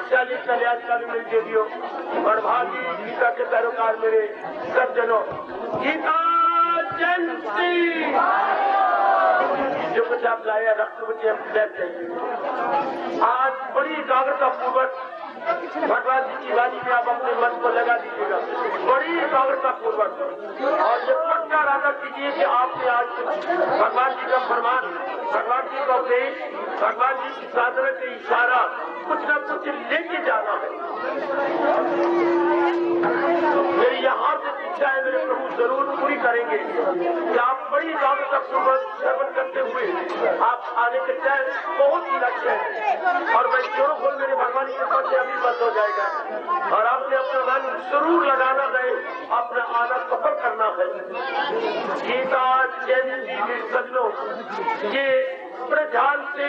भाग्यशाली कल्याणकारी मेरी देवियों और भागी गीता के पैरोकार मेरे सब जनों, गीता जयंती जो कुछ आप लाया रक्त मुझे आज बड़ी एकाग्रता पूर्वक भगवान जी की वाणी में आप अपने मन को लगा दीजिएगा, बड़ी एकाग्रता पूर्वक, और ये पक्का इरादा कीजिए कि आपने आज भगवान जी का फरमान, भगवान जी का उपदेश, भगवान जी की साधना के इशारा कुछ न कुछ लेके जाना है। मेरी यहाँ से इच्छा है मेरे प्रभु जरूर पूरी करेंगे कि आप बड़ी एकाग्रता पूर्वक श्रवण करते हुए आप आने के टाइम बहुत ही लक्ष्य है और मैं जोरों खोल मेरे भगवान की कृपा से अभी बंद हो जाएगा और आपने अपना मन जरूर लगाना है, अपना आना सफल करना है। गीता जयंती के सजनों, ये बड़े ध्यान से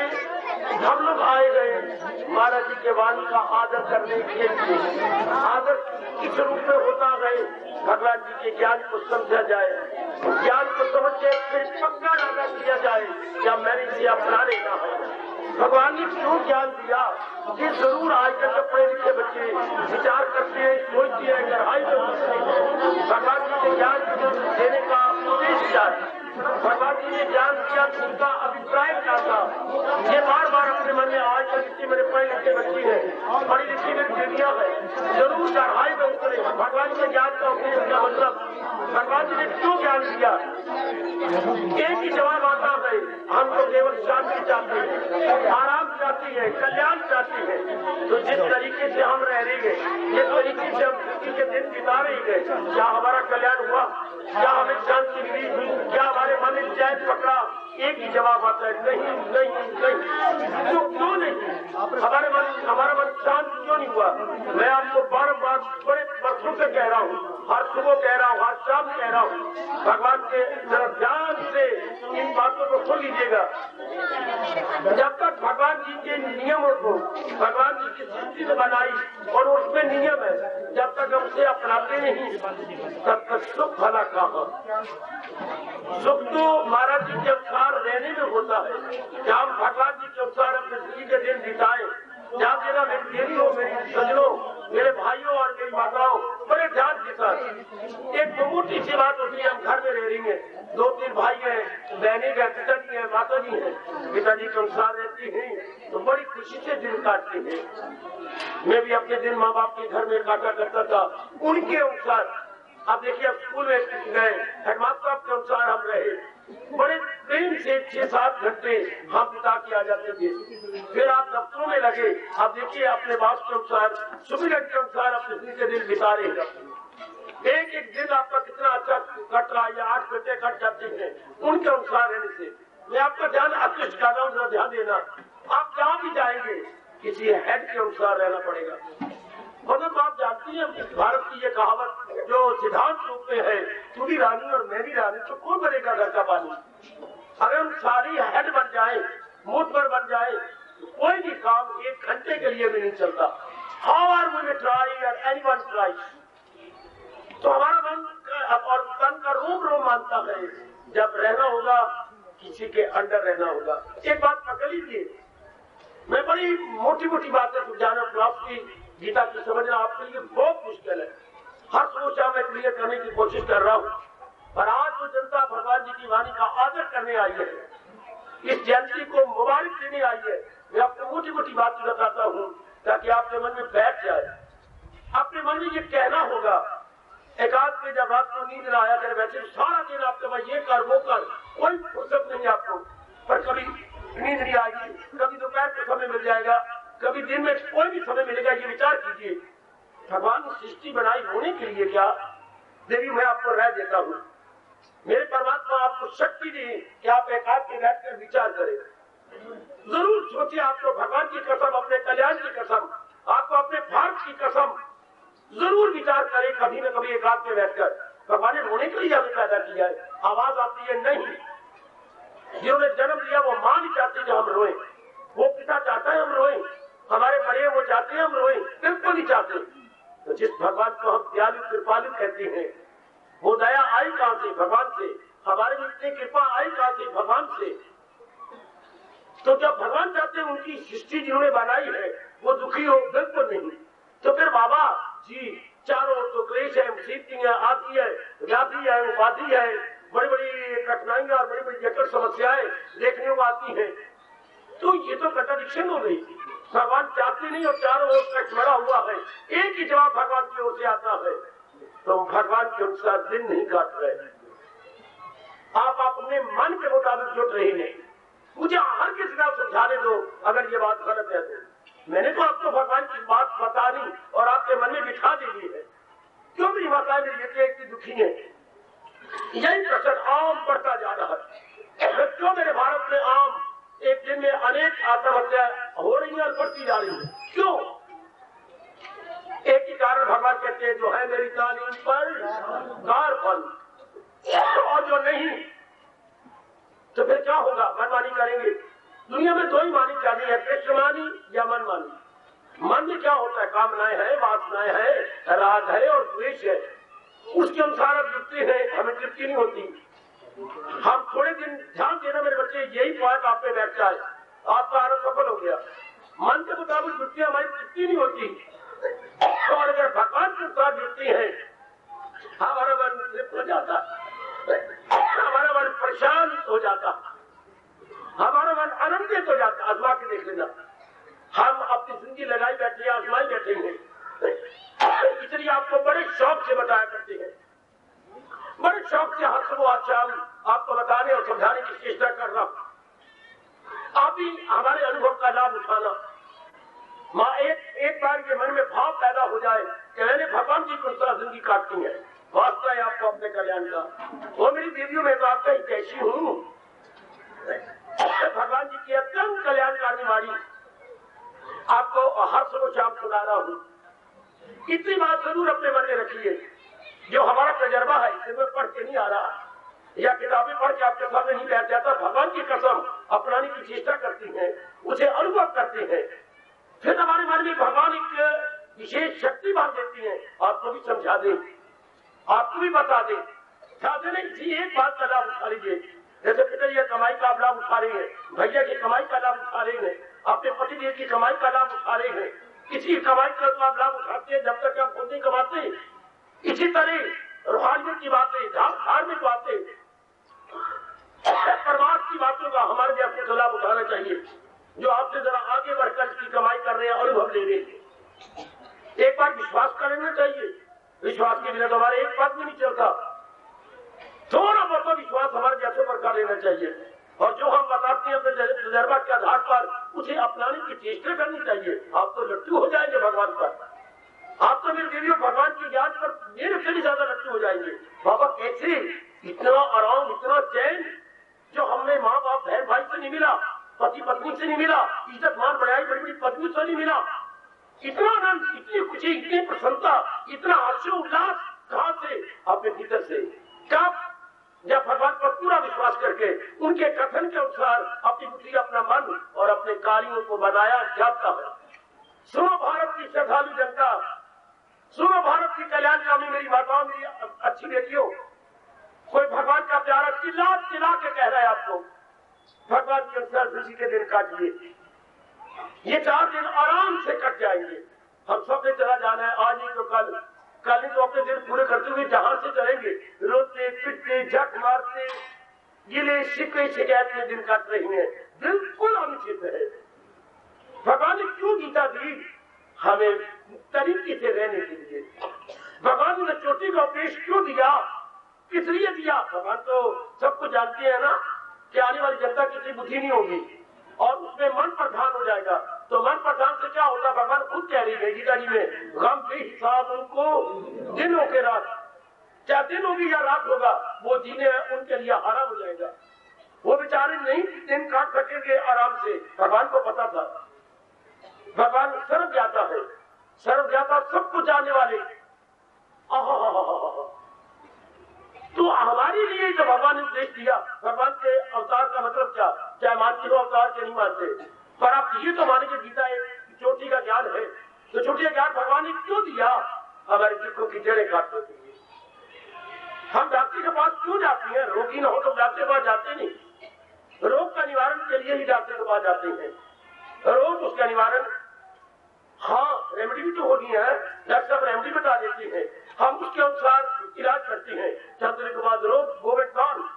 हम लोग आए गए महाराज जी के वाणी का आदर करने के लिए। आदर किस रूप में होता गए, भगवान जी के ज्ञान को समझा जाए, ज्ञान को समझ के फिर पक्का डाला किया जाए क्या मैंने इसे अपना लेना है। भगवान ने क्यों ज्ञान दिया ये जरूर आजकल के पढ़े लिखे बच्चे विचार करते हैं, सोचते हैं, गहराई में सोचते हैं। भगवान जी ने ज्ञान देने का उद्देश्य क्या है, भगवान जी ने ज्ञान दिया तो उनका अभिप्राय क्या था, ये बार बार अपने मन में आजकल जितने मेरे पढ़े लिखे बच्चे हैं, पढ़ी लिखी मेरी बेटियां हैं, जरूर गहराई में उतरे। भगवान के ज्ञान का उद्देश्य क्या, मतलब भगवान जी ने क्यों ज्ञान दिया। एक ही जवाब आता है, हम तो केवल शांति चाहते हैं, आराम चाहती है, कल्याण चाहती है। तो जिस तरीके से हम रह रहे हैं, जिस तरीके से हम जिंदगी के दिन बिता रहे हैं, क्या हमारा कल्याण हुआ, क्या हमें शांति मिली, क्या हमारे मन में चैन पकड़ा। एक ही जवाब आता है, नहीं नहीं नहीं। तो क्यों नहीं, हमारा मन शांत क्यों नहीं हुआ। मैं आपको बार-बार बड़े वर्षों से कह रहा हूँ, हर सुबह कह रहा हूँ, हर शाम कह रहा हूँ, भगवान के जरा ध्यान से इन बातों को सुन लीजिएगा। जब तक भगवान जी के नियमों को भगवान जी की सृष्टि ने बनाई और उसमें नियम है, जब तक हम उसे अपनाते नहीं तब तक सुख भला कहाँ। सुख तो महाराज जी के अनुसार रहने में होता है, कि हम भगवान जी के अनुसार अपने जिंदगी के दिन बिताए। जहाँ देना मेरी देवी हो, मेरी सजनों, मेरे भाइयों और मेरी माताओं, बड़े ध्यान के साथ एक मोटी सी बात होती है, हम घर में रह रही है, 2-3 भाई हैं, बहनें हैं, पिताजी है, माता जी है, पिताजी के अनुसार रहती हैं तो बड़ी खुशी से दिन काटती है। मैं भी अपने दिन माँ बाप के घर में काटा करता था, उनके अनुसार। अब देखिए, अब स्कूल में गए, हेडमास्टर के अनुसार हम रहे, बड़े प्रेम से 6-7 घंटे हम बिता के आ जाते थे। फिर आप दफ्तरों में लगे, अब देखिए अपने बाप के अनुसार, सुविधा के अनुसार अपने जिंदगी के दिन बिता रहे हैं। एक एक दिन आपका कितना अच्छा कट रहा है, या 8 घंटे कट जाते हैं उनके अनुसार रहने से। मैं आपका ध्यान आकृष्ट कर रहा हूँ, जरा ध्यान देना। आप जहाँ भी जाएंगे किसी हेड के अनुसार रहना पड़ेगा। मतलब आप जानती हैं भारत की ये कहावत जो सिद्धांत रूप में है, तू भी रानी और मैं भी रानी, तो कौन बनेगा घर का पानी। अगर हम सारी हेड बन जाए, मुठभर बन जाए, कोई भी काम 1 घंटे के लिए भी नहीं चलता। How are we try and anyone try. तो हमारा मन और तन का रोम रोम मानता है, जब रहना होगा किसी के अंडर रहना होगा। एक बात पकड़ लीजिए, मैं बड़ी मोटी मोटी बातें समझाना, आपकी गीता को समझना आपके लिए बहुत मुश्किल है। हर सोचा मैं क्लियर करने की कोशिश कर रहा हूँ, पर आज जो जनता भगवान जी की वाणी का आदर करने आई है, इस जयंती को मुबारक देने आई है, मैं आपको मोटी मोटी बात बताता हूँ ताकि आपके मन में बैठ जाए। अपने मन में ये कहना होगा, एक आध में जब रात को नींद न आया करे, वैसे सारा दिन आपके पास ये कर वो कर, कोई फुर्सत नहीं आपको, पर कभी नींद नहीं आएगी, कभी दोपहर का समय मिल जाएगा, कभी दिन में कोई भी समय मिलेगा। ये विचार कीजिए, भगवान ने सृष्टि बनाई होने के लिए क्या। देवी, मैं आपको राय देता हूँ, मेरे परमात्मा आपको शक्ति दी कि आप एकांत में बैठकर विचार करें। जरूर सोचिए, आपको भगवान की कसम, अपने कल्याण की कसम, आपको अपने भारत की कसम, जरूर विचार करें कभी न कभी एकांत में बैठकर। भगवान ने रोने के लिए हमें पैदा किया है, आवाज आती है नहीं। जिन्होंने जन्म दिया वो मां नहीं चाहती कि हम रोए, वो पिता चाहता है हम रोए, हमारे बड़े वो चाहते हैं हम रोए, बिल्कुल नहीं चाहते। तो जिस भगवान को हम दयालु कृपालु कहते हैं, वो दया आई कहां से, भगवान से। हमारे में इतनी कृपा आई कहां से, भगवान से। तो जब भगवान चाहते हैं उनकी सृष्टि जिन्होंने बनाई है वो दुखी हो, बिल्कुल नहीं। तो फिर बाबा जी चारों ओर तो क्लेश है, मुसीबतियां आती है, व्याधि है, उपाधि है, बड़ी बड़ी कठिनाइयां और बड़ी बड़ी जटिल समस्याएं देखने को आती हैं। तो ये तो कंट्राडिक्शन हो गई। भगवान चाहते नहीं और चारों ओर कष्ट भरा हुआ है, एक ही जवाब भगवान की ओर से आता है, तो भगवान के अनुसार दिन नहीं काट रहे हैं, आप अपने मन के मुताबिक जुट रहे हैं। मुझे हर किसी का समझाने दो अगर ये बात गलत है तो। मैंने तो आपको भगवान की बात बता दी और आपके मन में बिठा दी है। क्यों मेरी माताएं मेरी बेटियां इतनी दुखी है? यही प्रश्न आम बढ़ता जा रहा है। क्यों मेरे भारत में आम एक दिन में अनेक आत्महत्या हो रही है और बढ़ती जा रही है? क्यों? एक ही कारण भगवान कहते हैं, जो है मेरी तालीम पर गार फल, और जो नहीं तो फिर क्या होगा? मनमानी करेंगे। दुनिया में दो ही मानी जानी है, कृष्णमानी या मनमानी। मन में क्या होता है? कामनाएं है, वासनाएं है, राग है और द्वेष है, उसके अनुसार अब जुटते हैं, हमें तृप्ति नहीं होती। हम थोड़े दिन ध्यान देना मेरे बच्चे, यही पॉइंट आप पे बैठ जाए, आपका आरोप सफल हो गया। मन के मुताबिक जुटती हमारी तृप्ति नहीं होती, और अगर भगवान के साथ जुटती है हमारा मन तृप्त हो जाता, हमारा मन प्रशांत हो जाता, हमारा मन आनंदित हो जाता। आजमा के देख लेना, हम अपनी जिंदगी लगाई बैठे, आजमाई बैठे हैं, इसलिए आपको बड़े शौक से बताया करते हैं, बड़े शौक से हर सुबह आज शाम आपको बताने और समझाने की चेष्टा कर रहा हूं। आप भी हमारे अनुभव का लाभ उठाना। माँ एक बार ये मन में भाव पैदा हो जाए कि मैंने भगवान जी को जिंदगी काटनी है, वास्ता है आपको अपने कल्याण का। वो मेरी बीवियों में तो आपका ही कैसी हूँ, भगवान जी की अत्यंत कल्याणकारी वाणी आपको हर सुबह शाम सुना रहा हूँ। इतनी बात जरूर अपने मन में रखिए, जो हमारा तजर्बा है इसे में पढ़ के नहीं आ रहा या किताबें पढ़ के आपके सामने नहीं बैठ जाता, भगवान की कसम अपनाने की चेष्टा करती है, उसे अनुभव करते हैं, फिर हमारे मन में भगवान एक विशेष शक्ति बांध देती है। आपको भी समझा दे, आपको भी बता दे, साथ नहीं जी एक बात का लाभ उठा लीजिए। जैसे पिता ये कमाई का लाभ उठा रहे हैं, भैया की कमाई का लाभ उठा रहे हैं, अपने पतिदेव की कमाई का लाभ उठा रहे हैं, किसी कमाई का तो आप लाभ उठाते हैं जब तक आप खुद नहीं कमाते। इसी तरह रूहानियत की बातें, धार्मिक बातें, परमार्थ की बातों का हमारे भी आपको लाभ उठाना चाहिए, जो आपसे जरा आगे बढ़कर की कमाई कर रहे हैं, अनुभव ले रहे हैं। एक बार विश्वास कर लेना चाहिए, विश्वास के बिना तो हमारे एक बात भी नहीं चलता। थोड़ा बहुत विश्वास हमारे जैसे पर कर लेना चाहिए, और जो हम बताते हैं अपने तजर्बा के आधार पर उसे अपनाने की चेष्टा करनी चाहिए। आप तो लट्टू हो जाएंगे भगवान पर, आप तो मेरे देवियों भगवान की याद पर मेरे से भी ज्यादा लट्टू हो जाएंगे। बाबा कैसे? इतना आराम, इतना चैन जो हमने माँ बाप बहन भाई से नहीं मिला, पति पत्नी से नहीं मिला, इज्जत मान बढ़ाई बड़ी बड़ी पत्नी से नहीं मिला। इतना आनंद, इतनी खुशी, इतनी प्रसन्नता, इतना हर्षोल्लास कहां से? अपने भीतर से। कब? जब भगवान पर पूरा विश्वास करके उनके कथन के अनुसार अपनी बुद्धि, अपना मन और अपने कार्यों को बनाया जाता है। सुनो भारत की श्रद्धालु जनता, सुनो भारत की कल्याणकामी मेरी माताओं, मेरी अच्छी बेटियों, कोई भगवान का प्यारा चिल्ला चिल्ला के कह रहा है आपको, भगवान के अनुसार जिंदगी के दिन काटिए, ये 4 दिन आराम से कट जाएंगे। हम सब ने चला जाना है, आज ही तो कल ही तो अपने दिन पूरे करते हुए जहां से चलेंगे, रोते पिटते झक मारते गिले शिकवे शिकायत के दिन काट रही है, बिल्कुल अनुचित है। भगवान ने क्यों गीता दी? हमें तरीके से रहने के लिए। भगवान ने चोटी का उपदेश क्यों दिया? किस लिए दिया? भगवान तो सबको जानते हैं ना कि आने वाली जनता कितनी बुद्धि नहीं होगी और उसमें मन प्रधान हो जाएगा। तो मन प्रधान से क्या होता? भगवान खुद कह रही है गीता जी में, गम के हिसाब उनको दिन हो के रात, चाहे दिन होगी या रात होगा, वो जीने उनके लिए आराम हो जाएगा। वो बेचारे नहीं दिन काट सकेंगे आराम से, भगवान को पता था। भगवान सर्व जाता है, सर्व जाता सब कुछ जानने वाले। तो हमारे लिए जो भगवान ने उपदेश दिया, भगवान के अवतार का मतलब क्या? चाहे मानते हो अवतार के नहीं मानते, पर आप ये तो माने कि गीता एक चोटी का ज्ञान है, तो चोटी का ज्ञान भगवान ने क्यों दिया? हमारे दुखों की जड़ें काटने के लिए। हम डॉक्टर के पास क्यों जाते हैं? रोगी ना हो तो डॉक्टर के पास जाते नहीं। रोग का निवारण के लिए ही डॉक्टर के पास जाते हैं। रोग उसका निवारण, हाँ रेमेडी भी तो होनी है, डॉक्टर साहब रेमेडी बता देते हैं, हम उसके अनुसार इलाज करते हैं। चंद्र के बाद रोग गोवेट कौन,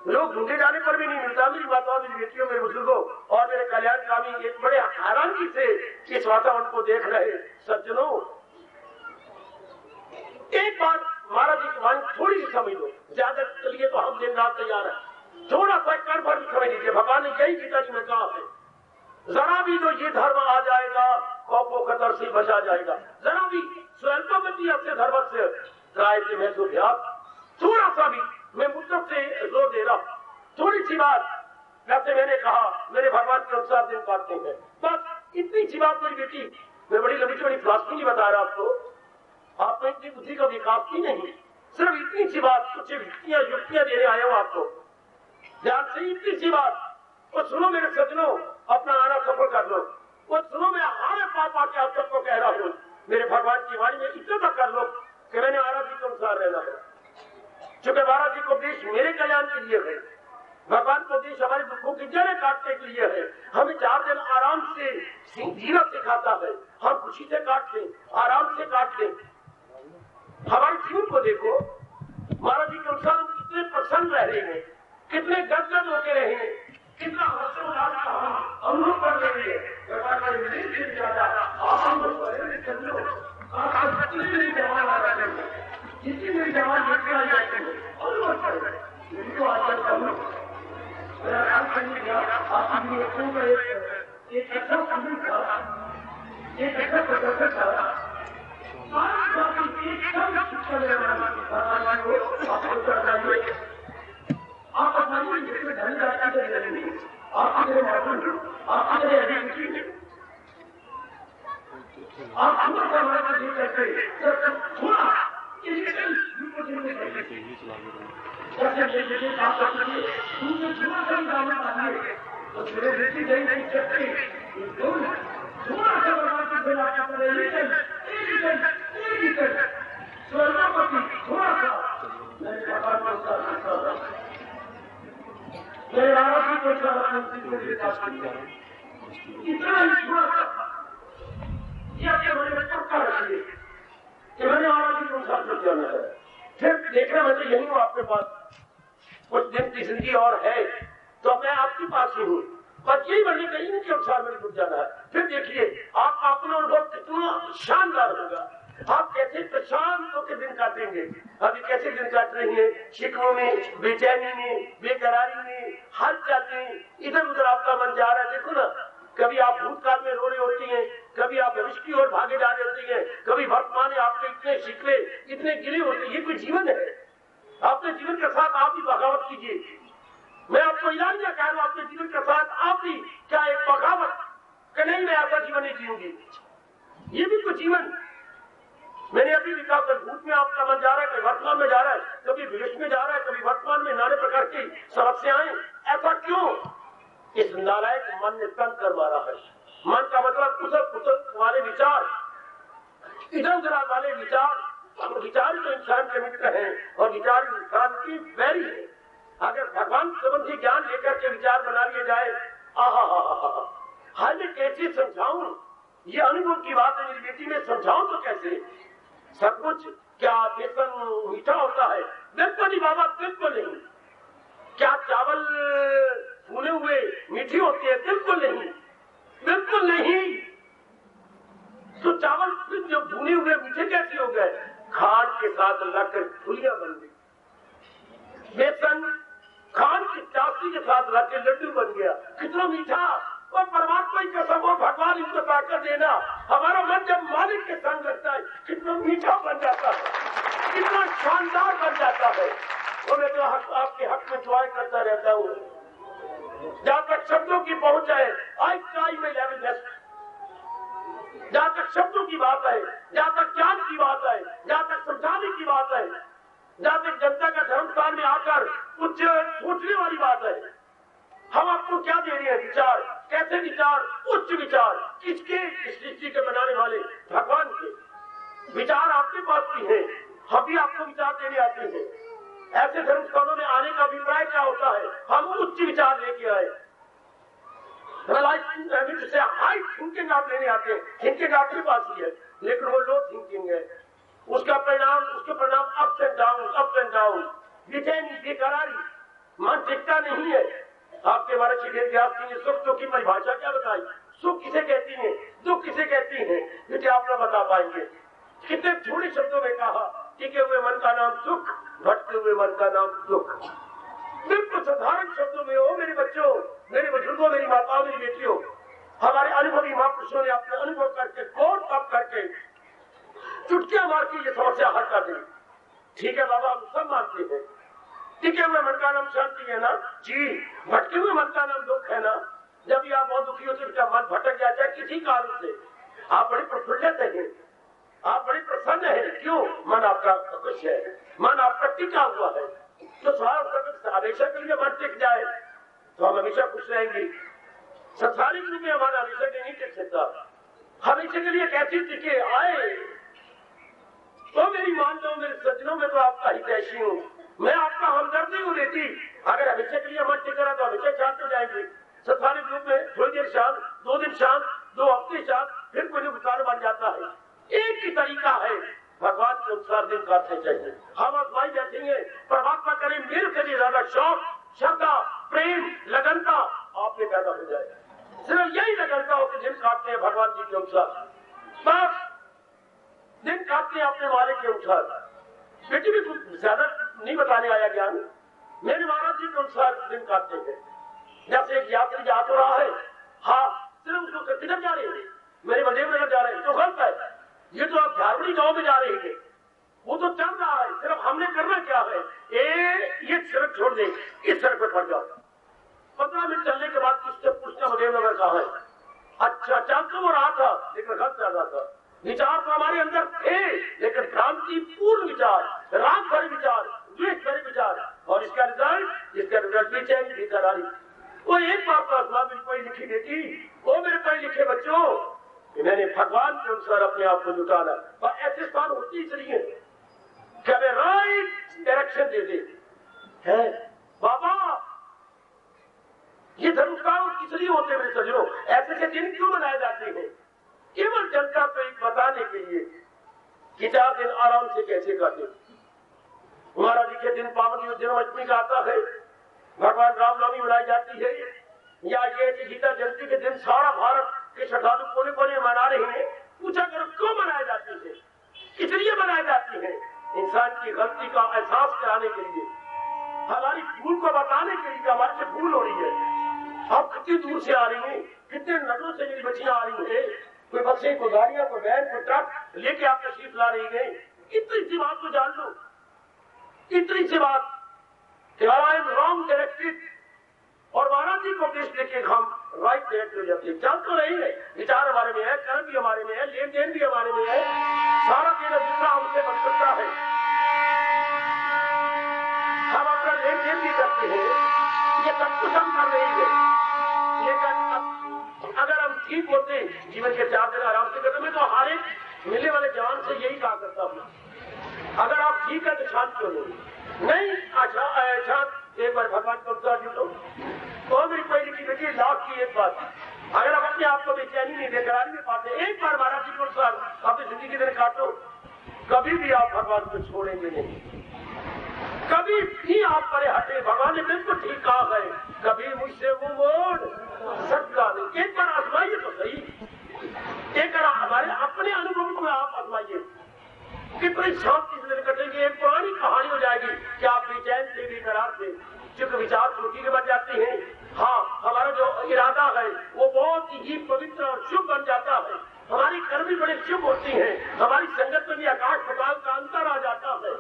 लोग ढूंढे जाने पर भी नहीं मिलता। मेरी माताओं, मेरी बेटियों, मेरे बुजुर्गों और मेरे कल्याणकामी एक बड़े हैरानगी से इस वातावरण को देख रहे सज्जनों, एक बार महाराज जी की वाणी थोड़ी सी समझ लो, ज्यादा के लिए तो हम दिन रात तैयार है, थोड़ा सा कण भर भी समझ लीजिए। भगवान ने यही गीता जी में कहा है, जरा भी जो ये धर्म आ जाएगा खौफो खतर से बचा जाएगा। जरा भी स्वल्पमति अपने धर्म से काय से मैं सुभ्यास, थोड़ा सा भी मैं मुद्दत से जोर दे रहा हूं, थोड़ी सी बात जैसे मैंने कहा मेरे भगवान के अनुसार दिन काटते हैं, बस इतनी सी बात। मेरी बेटी, मैं बड़ी लंबी चौड़ी फिलॉसफी नहीं बता रहा आपको, आपको इतनी बुद्धि का विकास ही नहीं, सिर्फ इतनी सी बात, कुछ युक्तियां देने आया हूं आपको, ध्यान से इतनी सी बात। वो सुनो मेरे सज्जनों, अपना आना सफल कर लो। वो सुनो, मैं हारे पापा के आप सबको कह रहा हूँ, मेरे भगवान की वाणी में इतना तक कर लो कि मैंने महाराज जी के अनुसार रहना है। चूंकि महाराज जी को उपदेश मेरे कल्याण के लिए है, भगवान को उपदेश हमारे दुखों की जड़ें काटने के लिए है। हमें 4 दिन आराम से जीवन सिखाता है, हम खुशी से काट लें, आराम से काट लें। हमारे जीवन को देखो, महाराज जी के अनुसार हम कितने प्रसन्न रह रहे हैं, कितने गदगद होके रहे हैं, कितना हर्षोल्लास का हम अनुभव कर रहे हैं। जितनी मेरी जवान देखने आ जाते हैं अनुभव कर रहे हैं, इनको आजकल का मेरा ख्याल करने गया आपकी बच्चों का एक ऐसा समूह था, एक ऐसा प्रदर्शन था, आप अपनी जिसमें ढंग जाती है, आप मेरे मॉडल, आप मेरे एजुकेशन, आप हमारा नहीं करते थोड़ा फिर देखना मैं तो यही हूँ आपके पास, कुछ दिन की जिंदगी और है तो मैं आपके पास ही हूँ, बस यही मैंने कहीं के अनुसार मेरे जुट जाना है। फिर देखिए आपका अपना अनुभव कितना शानदार होगा, आप कैसे प्रशांत होकर दिन काटेंगे। अभी कैसे दिन काट रही है, शिकवों में, बेचैनी में, बेकरारी में, हलचल में, इधर उधर आपका मन जा रहा है। देखो ना, कभी आप भूतकाल में रो रही होती हैं, कभी आप भविष्य की ओर भागे जा रही होती हैं, कभी वर्तमान में आपके इतने शिकवे, इतने गिले होते हैं। ये कोई जीवन है? अपने जीवन के साथ आप भी बगावत कीजिए। मैं आपको इलाज कह रहा हूं, अपने जीवन के साथ आप भी क्या एक बगावत कि नहीं मैं आपका जीवन नहीं जीऊंगी, ये भी कोई जीवन। मैंने अभी भी कहा, भूत में आपका मन जा रहा है, कभी वर्तमान में जा रहा है, कभी भविष्य में जा रहा है, कभी वर्तमान में, नाने प्रकार की समस्याएं। ऐसा क्यों? इस नालायक मन ने तंग कर मारा है। मन का मतलब कुशल कुशल वाले विचार, इधर उधर वाले विचार, विचार तो इंसान के मित्र हैं और विचार इंसान की वैरी है। अगर भगवान संबंधी ज्ञान लेकर के विचार बना लिए जाए, हाय मैं कैसे समझाऊं, ये अनुभव की बात है मेरी बेटी, में समझाऊं तो कैसे? सब कुछ क्या बेसन मीठा होता है? बिल्कुल नहीं बाबा, बिल्कुल नहीं। क्या चावल फूले हुए मीठी होती है? बिल्कुल नहीं, बिल्कुल नहीं। तो चावल फिर जो भुने हुए मीठे कैसे हो गए? खांड के साथ लगकर फुलियां बन गई। बेसन खांड की चाशनी के साथ लगकर लड्डू बन गया, कितना मीठा। और परमात्मा की कसम, वो भगवान इनको ताकत देना, हमारा मन जब मालिक के संग लगता है कितना मीठा बन जाता है, कितना शानदार बन जाता है। और मैं तो आपके हक में दुआएं करता रहता हूँ, जहां तक शब्दों की पहुंच है, I try my level best. जहां तक शब्दों की बात है, जहां तक ज्ञान की बात है, जहां तक समझाने की बात है, जहां तक जनता का धर्म स्थान में आकर कुछ सोचने वाली बात है, हम आपको क्या दे रहे हैं? विचार। कैसे विचार? उच्च विचार। किसके? इस सृष्टि के बनाने वाले भगवान के विचार आपके पास भी हैं, हम भी आपको विचार देने आते हैं। ऐसे धर्म स्थानों में आने का अभिप्राय क्या होता है? हम उच्च विचार लेके आए, से हाई थिंकिंग आप लेने आते हैं। थिंकिंग आपके पास ही है, लेकिन वो लो थिंकिंग है। उसके परिणाम अप्स एंड डाउन, बेचैनी, बेकरारी, मानसिकता नहीं है। आपके हमारे ने सुख दुख की परिभाषा क्या बताई? सुख किसे कहती है, दुख किसे कहती है, ये आप ना बता पाएंगे। कितने थोड़े शब्दों में कहा, टिके हुए मन का नाम सुख, भटके हुए मन का नाम दुख। बिल्कुल साधारण शब्दों में हो मेरे बच्चों, मेरे बुजुर्गों, मेरी माताओं, मेरी बेटियों, हमारे अनुभवी महापुरुषों ने अपने अनुभव करके, कोर तप करके, चुटकियां मार के ये समस्या हल कर दी। ठीक है बाबा, हम सब मानते हैं, टिके हुए मन का नाम शांति है ना जी, भटके हुए मन का नाम दुख है ना। जब भी आप बहुत दुखी होते हैं, मन भटक जाता है किसी कारण से, आप बड़े प्रफुल्लित हैं, आप बड़े प्रसन्न हैं। क्यों? मन आपका खुश है, मन आपका टिका हुआ है। तो हमेशा के लिए मन टिक जाए तो हम हमेशा खुश रहेंगे। संसारिक रूप में हमारा हमेशा के नहीं टिक सकता। हमेशा के लिए कैसे टिके आए तो मेरी मान लो, मेरे सज्जनों में तो आपका हितैषी हूँ, मैं आपका हमदर्द हूँ बेटी। अगर हमेशा के लिए मन टिक रहा तो हमेशा शांत हो जाएंगे। संसारिक रूप में थोड़ी देर शांत, 2 दिन शांत, 2 हफ्ते शांत, फिर कोई विचार बन जाता है। एक ही तरीका है, भगवान के अनुसार दिन काटने चाहिए। हम आजमाई बैठेंगे, परमात्मा करे मेरे से भी ज्यादा शौक, श्रद्धा, प्रेम, लगनता आप में पैदा हो जाए। सिर्फ यही लगनता हो कि दिन काटते हैं भगवान जी के अनुसार, बस दिन काटते हैं अपने मालिक के अनुसार। बेटी भी कुछ ज्यादा नहीं बताने आया ज्ञान, मेरे महाराज जी के अनुसार दिन काटते हैं। जैसे एक यात्री जा तो रहा है, हाँ सिर्फ उसको किधर जा रहे हैं, मेरे बलदेव नगर जा रहे हैं, तो गलत है। ये तो आप झारवड़ी गांव में जा रहे हैं, वो तो चल रहा है, सिर्फ हमने करना क्या है, ये सड़क छोड़ दे, इस सड़क पर पड़ जाओ। 15 मिनट चलने के बाद किससे पूछना बलदेव नगर कहाँ है? अच्छा, चल तो वो रहा था लेकिन गलत चल रहा था। विचार तो हमारे अंदर थे, लेकिन क्रांतिपूर्ण विचार, राग भरे विचार, द्वेष भरे विचार, और इसका रिजल्ट बेचैनी, बेकरारी। वो एक बात तो आसमान में पढ़ी लिखी बेटी, वो मेरे पढ़े लिखे बच्चों, मैंने भगवान के अनुसार अपने आप को जुटाना। और ऐसे स्थान होती इसलिए कि हमें राइट डायरेक्शन दे दे है। बाबा ये धर्मस्थान किस लिए होते मेरे सज्जनों? ऐसे दिन क्यों मनाए जाते हैं? केवल जनता को एक बताने के लिए कि 4 दिन आराम से कैसे काटे। हमारा देखिए दिन पावन जन्माष्टमी का आता है, भगवान रामनवमी मनाई जाती है, या ये गीता जयंती के दिन सारा भारत के श्रद्धालु कोने कोने मना रहे हैं। पूछा करो क्यों मनाए जाते हैं, किस लिए मनाए जाते हैं? इंसान की गलती का एहसास कराने के लिए, हमारी भूल को बताने के लिए, हमारे से भूल हो रही है। आप कितनी दूर से आ रही हैं, कितने नगरों से मेरी बच्चियां आ रही है, कोई बच्चे, कोई गाड़ियां, कोई वैन, कोई ट्रक लेके आप तशरीफ ला रही है। इतनी सी बात तो जान लो, इतनी सी बात कि आई एम रॉन्ग डायरेक्टेड, और महाराज जी को उपदेश देखे हम राइट डायरेक्ट हो जाते हैं। चल तो रही है, विचार हमारे में है, कर्म भी हमारे में है, लेन देन भी हमारे में है, सारा दिन जितना हमसे बन सकता है हम अपना लेन देन भी करते हैं, ये सब कुछ हम कर रहे हैं। लेकिन अगर हम ठीक होते, जीवन के 4 दिन आराम से करते, मैं तो हर एक मिलने वाले जवान से यही कहा करता हूँ, अगर आप ठीक है तो शांत क्यों नहीं? अच्छा एक बार भगवान को जुटो, तो मेरी पहली लिखी देखिए लाख की एक बात, अगर आप अपने आप को बेचैनी नहीं, बेकरारी में पाते, एक बार महाराज जी को अनुसार अपनी जिंदगी दिन काटो, कभी भी आप भगवान को छोड़ेंगे नहीं, कभी भी आप परे हटे। भगवान ने बिल्कुल ठीक कहा है, कभी मुझसे मुंह मोड़ सकता नहीं। एक बार आजमाइए तो सही, एक बार हमारे अपने अनुभव को आप आजमाइए, कितनी शांति से दिन कटेंगे। एक पुरानी कहानी हो जाएगी कि आप बेचैन से, बेकरार से, क्योंकि विचार चोटी के बन जाते हैं। हाँ, हमारा जो इरादा है वो बहुत ही पवित्र और शुभ बन जाता है, हमारी कर्म भी बड़े शुभ होती हैं, हमारी संगत में भी आकाश पताल का अंतर आ जाता है।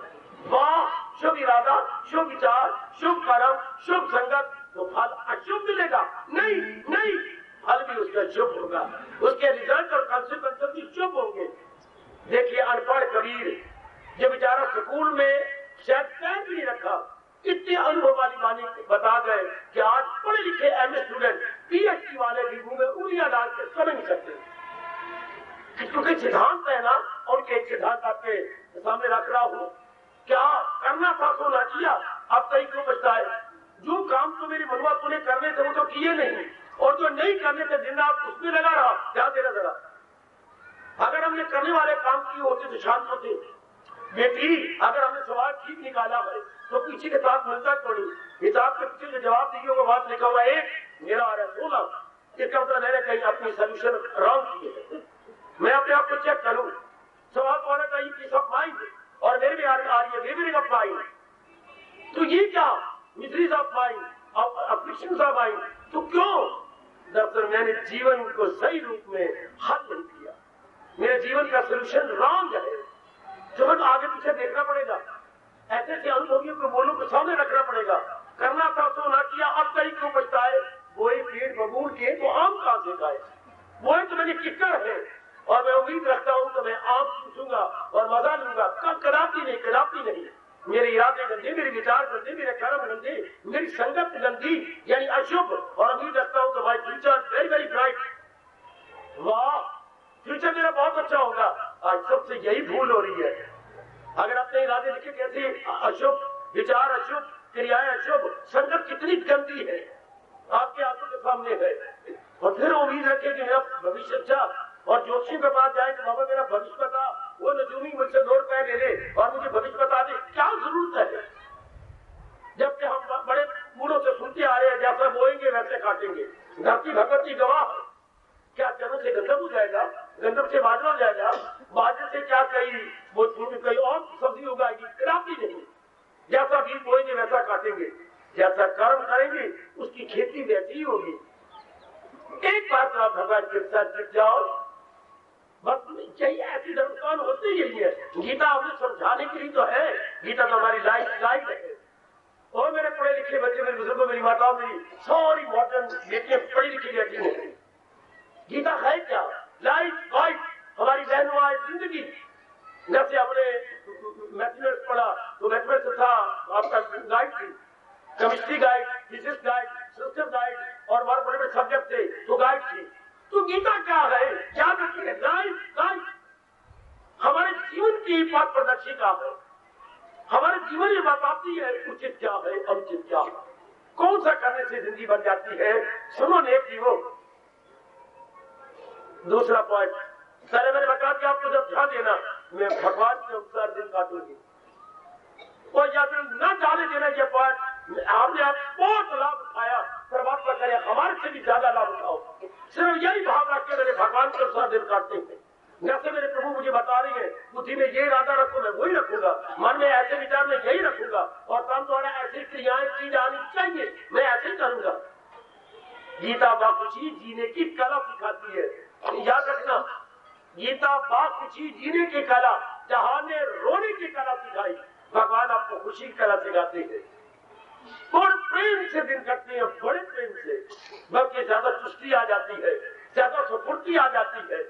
वाह, शुभ इरादा, शुभ विचार, शुभ कर्म, शुभ संगत, तो फल अशुभ मिलेगा नहीं, नहीं, फल भी उसका शुभ होगा, उसके रिजल्ट और कॉन्सिक्वेंसेस भी शुभ होंगे। देखिए अनपढ़ कबीर जो बेचारा स्कूल में शायद पैर भी नहीं रखा, इतने अनुभव वाली वाणी बता गए कि आज पढ़े लिखे एमए स्टूडेंट, पीएचडी वाले भी मुंह में उंगलियां डाल के समझ नहीं सकते, क्योंकि सिद्धांत है ना, और के सिद्धांत आपके सामने रख रहा हूं। क्या करना था सो ना किया, अब कहीं क्यों पछताए? जो काम तो मेरी मनुआ तूने करने थे वो तो किए नहीं, और जो नहीं करने थे दिन रात उसमें लगा रहा। क्या देना जरा, अगर हमने करने वाले काम किए होते तो शांत होते। बेटी, अगर हमने सवाल ठीक निकाला है तो पीछे के साथ मिलता थोड़ी, हिसाब के पीछे जो जवाब दिए वो बात लिखा हुआ एक, मेरा आ रहा है 16। इसका मतलब मैंने कहीं अपनी सोल्यूशन रॉन्ग किए। मैं अपने आप को चेक करूं। सवाल तो आना चाहिए पीस ऑफ माइंड, और मेरे भी आ रही है वेवरिंग ऑफ माइंड। तो ये क्या miseries of mind, afflictions of mind? तो क्यों? दरअसल मैंने जीवन को सही रूप में हल नहीं किया, मेरे जीवन का सोल्यूशन रॉन्ग है। तो मैं तो आगे पीछे देखना पड़ेगा, ऐसे ऐसे अनुभवियों को बोलों को सामने रखना पड़ेगा। करना था तो ना किया, अब कहीं क्यों बचता है? वही पेड़ बबूल के तो आम कहां से खाए? वही तो मैंने किक्कर है, और मैं उम्मीद रखता हूं तो मैं आम चूसूंगा और मजा लूंगा। कदापि नहीं। मेरे इरादे गंदे, मेरे विचार गंदे, मेरे कर्म गंदे, मेरी संगत गंदी यानी अशुभ, और उम्मीद रखता हूं तो my future very very bright. वाह, फ्यूचर मेरा बहुत अच्छा होगा। आज सबसे यही भूल हो रही है। अगर अपने इरादे लिखे कैसे अशुभ, विचार अशुभ, क्रियाएं अशुभ, संगत कितनी गंदी है आपके आंखों के सामने है, और फिर उम्मीद रखे कि मेरा भविष्य अच्छा, और ज्योतिषी के पास जाए तो बाबा मेरा भविष्य बता, वो नजूमी मुझसे 2 रुपए ले ले और मुझे भविष्य बता दे। क्या जरूरत है? जबकि हम बड़े मूलों से सुनते आ रहे हैं, जैसा बोएंगे वैसे काटेंगे। धरती भगवती गवाह, क्या चरणों से गंधम हो जाएगा, गंधम से बाजरा हो जाएगा, बाजरे से क्या कई और सब्जी उगाएगी? कदापि नहीं। जैसा बीज बोएंगे वैसा काटेंगे, जैसा कर्म करेंगे उसकी खेती वैसी ही होगी। एक बार तो आप भगवान के साथ जुट जाओ, बस यही ऐसी धर्मकान होते यही है। गीता हमें समझाने के लिए तो है, गीता तो हमारी लाइफ गाइड है। और मेरे पढ़े लिखे बच्चे, मेरे बुजुर्गों, मेरी माताओं, मेरी सारी मॉडर्न बेटियां पढ़ी लिखी रहती हैं। गीता है क्या? लाइफ गाइड, हमारी रहनुमाई जिंदगी। जैसे हमने मैथमेटिक्स पढ़ा तो मैथमेटिक्स था आपका गाइड थी, chemistry guide, physics guide, system guide, और हमारे बड़े बड़े सब्जेक्ट थे तो गाइड थी। तो गीता क्या है? याद रखिए, लाइफ गाइड हमारे जीवन की पथ प्रदर्शिका है। हमारे जीवन ये बताती है उचित क्या है, अनुचित क्या है, कौन सा करने से जिंदगी बन जाती है। सुनो नेक जीवो, दूसरा पॉइंट पहले मैंने बता दिया आपको, जब ध्यान देना मैं भगवान के अनुसार दिन काटूंगी, और या फिर न जाने देना ये पॉइंट। आपने आप बहुत लाभ उठाया, परमात्मा करे हमारे से भी ज्यादा लाभ उठाओ। सिर्फ यही भाव रख के मेरे भगवान के अनुसार दिन काटते हैं। जैसे मेरे प्रभु मुझे बता रही है, बुद्धि में ये इरादा रखो, मैं वही रखूंगा, मन में ऐसे विचार में यही रखूंगा, और काम द्वारा ऐसी क्रियाएं की जानी चाहिए, मैं ऐसे करूंगा। गीता बाखुशी जीने की कला सिखाती है, याद रखना। गीता बाखुशी जीने की कला, जहां ने रोने की कला सिखाई, भगवान आपको खुशी की कला सिखाते हैं। बड़े प्रेम से दिन कटते हैं, बड़े प्रेम से, बल्कि ज्यादा चुस्ती आ जाती है, ज्यादा स्फूर्ति आ जाती है।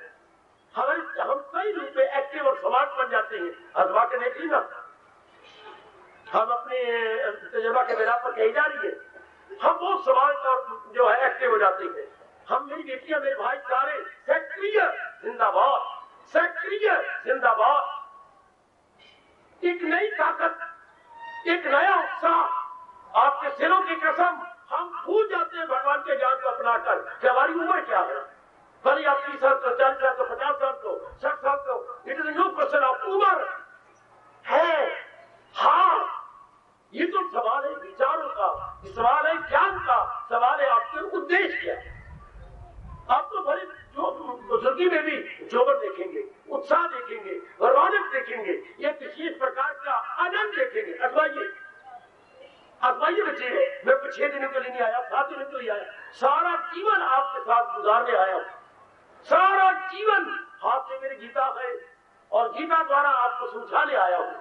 हम सही रूप में एक्टिव और समाज बन जाते हैं। अजमा के देखिए ना, हम अपने तजुर्बा के बिना पर कही जा रही है, हम बहुत समाज और जो है एक्टिव हो जाते हैं। हम, मेरी बेटियां, मेरे भाई सारे सक्रिय जिंदाबाद, सक्रिय जिंदाबाद। एक नई ताकत, एक नया उत्साह, आपके सिरों की कसम, हम भूल जाते हैं भगवान के ज्ञान को अपनाकर कि हमारी उम्र क्या है। भले आप 30 साल को, 40 साल को, 50 साल को, 60 साल को, it is no question of उम्र है। हाँ, ये तो सवाल है विचारों का, सवाल है ज्ञान का, सवाल है आपके उद्देश्य क्या। आप तो भले जो बुजुर्गी में भी जोबर देखेंगे, उत्साह देखेंगे, रौनक देखेंगे, एक विशेष प्रकार का आनंद देखेंगे। अजमाइए बच्चे, मैं 6 दिनों के लिए नहीं आया, 7 दिनों के लिए आया, सारा जीवन आपके साथ गुजारने आया हूं, सारा जीवन हाथ में मेरी गीता है और गीता द्वारा आपको समझाने आया हूं।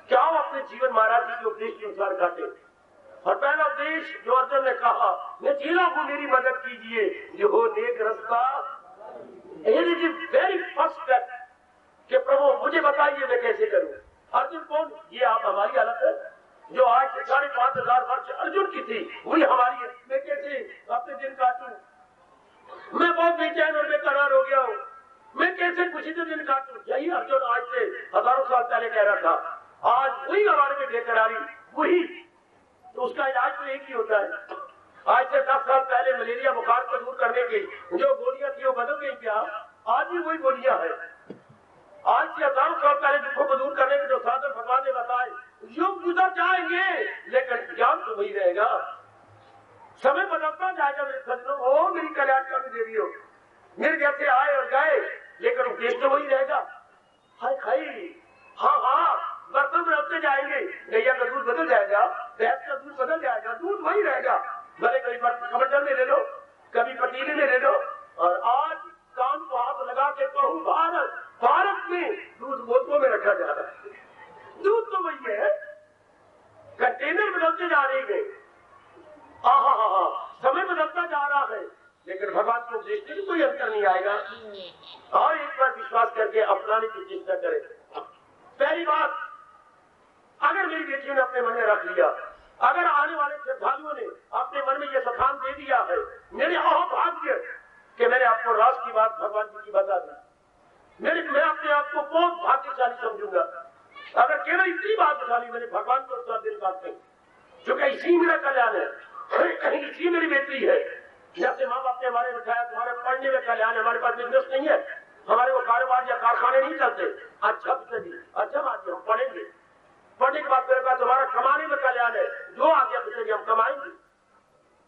क्या आप अपने जीवन महाराज जी के उपदेश के अनुसार काटे। और पहला उपदेश जो अर्जुन ने कहा, मैं चेला हूं, मेरी मदद कीजिए, जो हो नेक रास्ता। वेरी फर्स्ट स्टेप कि प्रभु मुझे बताइए मैं कैसे करूं। अर्जुन कौन? ये आप हमारी हालत है जो आज से 5,500 वर्ष अर्जुन की थी, वही हमारी है। मैं कैसे अपने दिन काटूं, मैं बहुत बेचैन और बेकरार हो गया हूं, मैं कैसे खुशी से दिन काटूं। यही अर्जुन आज से हजारों साल पहले कह रहा था। आज वही हमारे में लेकर आ रही, वही तो उसका इलाज तो एक ही होता है। आज से 10 साल पहले मलेरिया बुखार को दूर करने की जो गोलियां थी वो बदल गई क्या? आज भी वही गोलियां है। आज से 1000 साल पहले दुखों को दूर करने के जो साधन भगवान ने बताए, युग गुजर जाएंगे लेकिन ज्ञान तो वही रहेगा। समय बदलता जाएगा मेरे सज्जनों। ओ मेरी कल्याणकारी देवी हो, मेरे जैसे आए और गए लेकिन उपदेश तो वही रहेगा। हाय खाई, हाँ बर्तन बदलते जाएंगे, गैया का दूध बदल जाएगा, भैंस का दूध बदल जाएगा, दूध वही रहेगा। भले कभी कमंडल में ले लो, कभी पतीले में ले लो। और आज कान को हाथ लगा के कहूँ, भारत में दूध बोतलों में रखा जा रहा है। दूध तो वही है, कंटेनर बदलते जा रहे हैं। समय बदलता जा रहा है लेकिन भगवान को देखने में कोई अंतर नहीं आएगा। और एक बार विश्वास करके अपनाने की चिंता करें। पहली बात, अगर मेरी बेटियों ने अपने मन में रख लिया, अगर आने वाले श्रद्धालुओं ने अपने मन में यह स्थान दे दिया है, मेरे अहोभाग्य कि मैंने आपको राज की बात भगवान जी की बता दी, मैं अपने आप को बहुत भाग्यशाली समझूंगा। अगर केवल इतनी भाग्यशाली मैंने भगवान को उसका दिल काटते, क्योंकि इसी मेरा कल्याण है, इसी मेरी बेटी है। जैसे माँ बाप ने हमारे बिठाया तुम्हारे पढ़ने में कल्याण है, हमारे पास बिजनेस नहीं है, हमारे वो कारोबार या कारखाने नहीं चलते। अच्छा बात हम पढ़ेंगे, पढ़ने के बाद मेरे पास तुम्हारा कमाने में कल्याण है, जो आ गया पिछले हम कमाएंगे।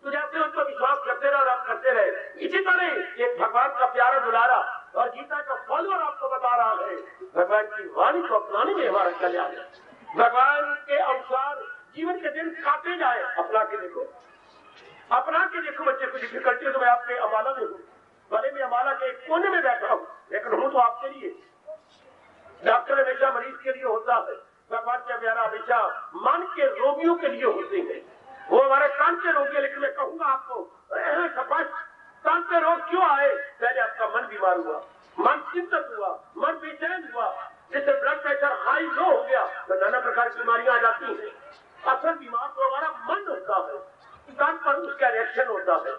तो जैसे उनको विश्वास करते रहे और आप करते रहे, इसी तरह एक भगवान का प्यारा दुलारा और गीता का फॉलोअर आपको बता रहा है, भगवान की वाणी को अपनाने में हमारा कल्याण है। भगवान के अनुसार जीवन के दिन काटे जाए, अपना के देखो बच्चे को डिफिकल्टी तो मैं आपके अमाला में हूँ, भले मैं अमाला के एक कोने में बैठा हूँ लेकिन हूँ तो आपके लिए। डॉक्टर हमेशा मरीज के लिए होता है, भगवान का प्यारा हमेशा मन के रोगियों के लिए होते हैं। वो हमारे कान के रोगी, लेकिन मैं कहूंगा आपको कान के रोग क्यों आए? पहले आपका मन बीमार हुआ, मन चिंतित हुआ, मन बेचैन हुआ, जिससे ब्लड प्रेशर हाई लो हो गया तो नाना प्रकार की बीमारियां आ जाती हैं। असल बीमार तो हमारा मन होता है, कान पर उसका रिएक्शन होता है।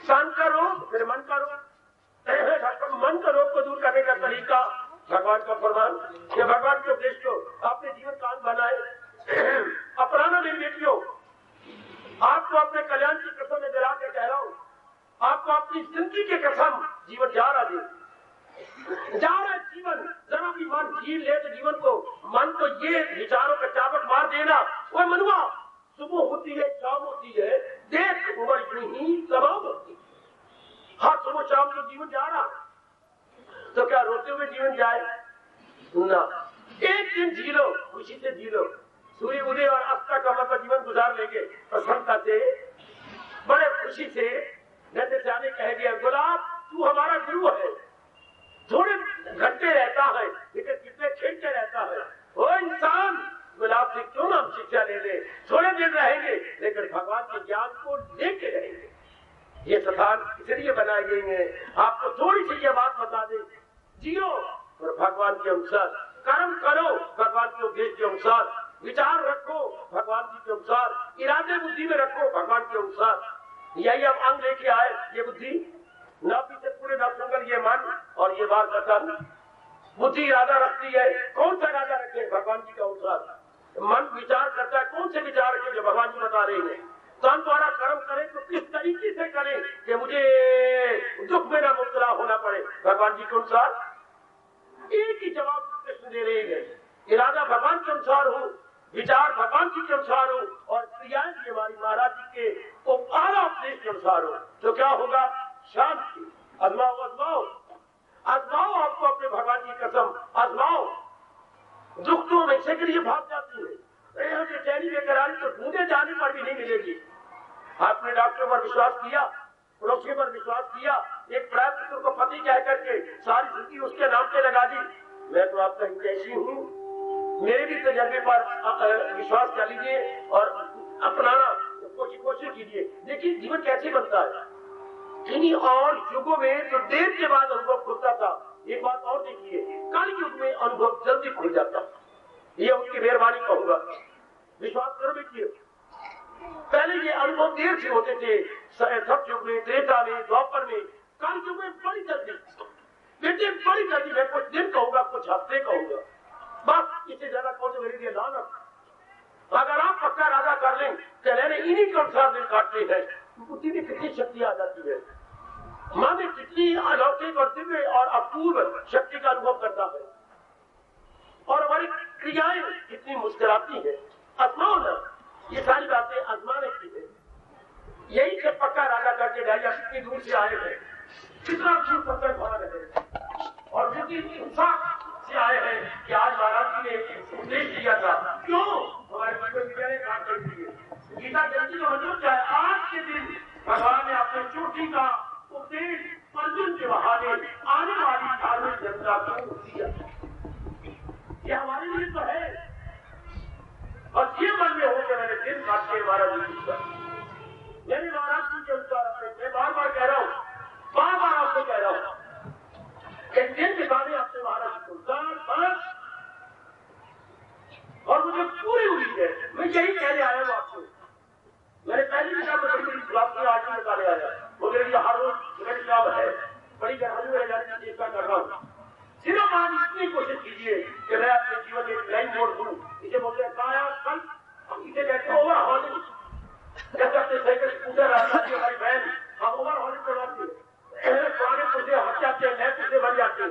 कान का रोग फिर मन का रोग, मन का रोग को दूर करने का तरीका भगवान का फरमान, ये भगवान के उपदेश को अपने जीवन काल बनाए अपनाना। मेरी बेटियों, आपको अपने कल्याण की कसम में दिला के कह रहा हूं, आपको अपनी जिंदगी के कसम जीवन जा रहा जीवन जरा भी मन झील ले तो जीवन को, मन को ये विचारों का चाबक मार देना। वो मनुआ सुबह होती है, शाम होती है, देख उम्र इतनी ही तमाम होती है, हर सुबह शाम तो जीवन जा रहा, तो क्या रोते हुए जीवन जाए ना? एक दिन जी लो, खुशी से जी लो, सूर्य उदय और अस्त का मतलब जीवन गुजार लेंगे प्रसन्नता से, बड़े खुशी से। जैसे जाने कह दिया, गुलाब तू हमारा गुरु है, थोड़े घंटे रहता है लेकिन कितने घंटे रहता है। वो इंसान गुलाब से क्यों हम शिक्षा ले ले, थोड़े दिन रहेंगे लेकिन भगवान के ज्ञान को लेके रहेंगे। ये स्थान इसलिए बनाए गए हैं, आपको थोड़ी सी ये बात बता दें, जियो और भगवान के अनुसार कर्म करो, भगवान के उपदेश के अनुसार विचार रखो, भगवान जी के अनुसार इरादे बुद्धि में रखो, भगवान के अनुसार। यही हम अंग लेके आए, ये बुद्धि न पीछे पूरे न संगल, ये मन और ये बार कथन। बुद्धि इरादा रखती है, कौन सा इरादा रखे? भगवान जी के अनुसार। मन विचार करता है, कौन से विचार रखे जो भगवान जी बता रहे हैं। तन द्वारा कर्म करें तो किस तरीके से करें कि मुझे दुख में न मुब्तला होना पड़े, भगवान जी के अनुसार। एक ही जवाब कृष्ण दे रहे हैं, इरादा भगवान के अनुसार हो, विचार भगवान जी के अनुसार हो और क्रियाएं भी हमारी महाराज जी के आला उपदेश के अनुसार हो, तो क्या होगा? शांति। आजमाओ आजमाओ आजमाओ, आपको अपने भगवान की कसम आजमाओ। दुख तो हमेशा के लिए भाग जाती है, बेचैनी बेकरारी तो ढूंढे जाने पर भी नहीं मिलेगी। आपने डॉक्टर पर विश्वास किया, पड़ोसी पर विश्वास किया, एक प्राय पुत्र को पति कह करके सारी जिंदगी उसके नाम पे लगा दी। मैं तो आपका जैसी हूँ, मेरे भी तजर्बे पर विश्वास कर लीजिए और अपनाना कोशिश कीजिए। देखिए जीवन कैसे बनता है। इन्हीं और युगों में जो देर के बाद अनुभव खुलता था, एक बात और देखिए, कल युग में अनुभव जल्दी खुल जाता, ये उनकी मेहरबानी कहूंगा। विश्वास करो बेटिए, पहले ये अनुभव देर से होते थे, सतयुग में, त्रेता में, द्वापर में। कल युग में बड़ी जल्दी बेटे, बड़ी जल्दी। मैं कुछ दिन कहूंगा, कुछ हफ्ते कहूंगा, बस इससे ज्यादा कौन से मेरे लिए लानत। अगर आप पक्का इरादा कर लें कि मैंने इन्हीं के अनुसार दिन काटते हैं, उसी में कितनी शक्ति आ जाती है, मन में कितनी अलौकिक और दिव्य और अपूर्व शक्ति का अनुभव करता है, और हमारी क्रियाएं कितनी मुस्कुराती है। आजमाओ ना, ये सारी बातें आजमाने की है। यही से पक्का इरादा करके गए, या कितनी दूर से आए हैं, कितना दूर सफर भरा रहे, और कितनी उत्साह से आए हैं कि आज महाराज जी ने उपदेश दिया था। क्यों हमारे ने काम कर दिए गीता जयंती का मतलब क्या है? आज के दिन भगवान ने अपने चोटी का उपदेश अर्जुन के बहाने आने वाली धार्मिक जनता को दिया। ये हमारे लिए तो है, और ये मन में हो कि मैंने दिन काट के महाराज जी पूछा, मैंने महाराज जी के अनुसार अपने, मैं बार बार कह रहा हूँ, बार बार आपको कह रहा हूँ, एक दिन दिखाने आपसे महाराज जी को बस, और मुझे पूरी उम्मीद है, मैं यही कहने आया हूँ आपको। मैंने पहली भी काम बड़ी आज भी निकाले आया, वो मेरे लिए हर रोज मेरी काम है, बड़ी गहराई में रह जाने की चेष्टा कर रहा हूँ। सिर्फ आज इतनी कोशिश कीजिए कि मैं अपने जीवन में एक लाइन मोड़ दूं। इसे बोलते हैं काया कल, हम इसे कहते हैं ओवरहॉलिंग। जैसे अपने साइकिल स्कूटर आता है हमारी बहन, हम ओवरहॉलिंग करवाते हैं, पुराने पुर्जे हट जाते हैं, नए पुर्जे बन जाते हैं,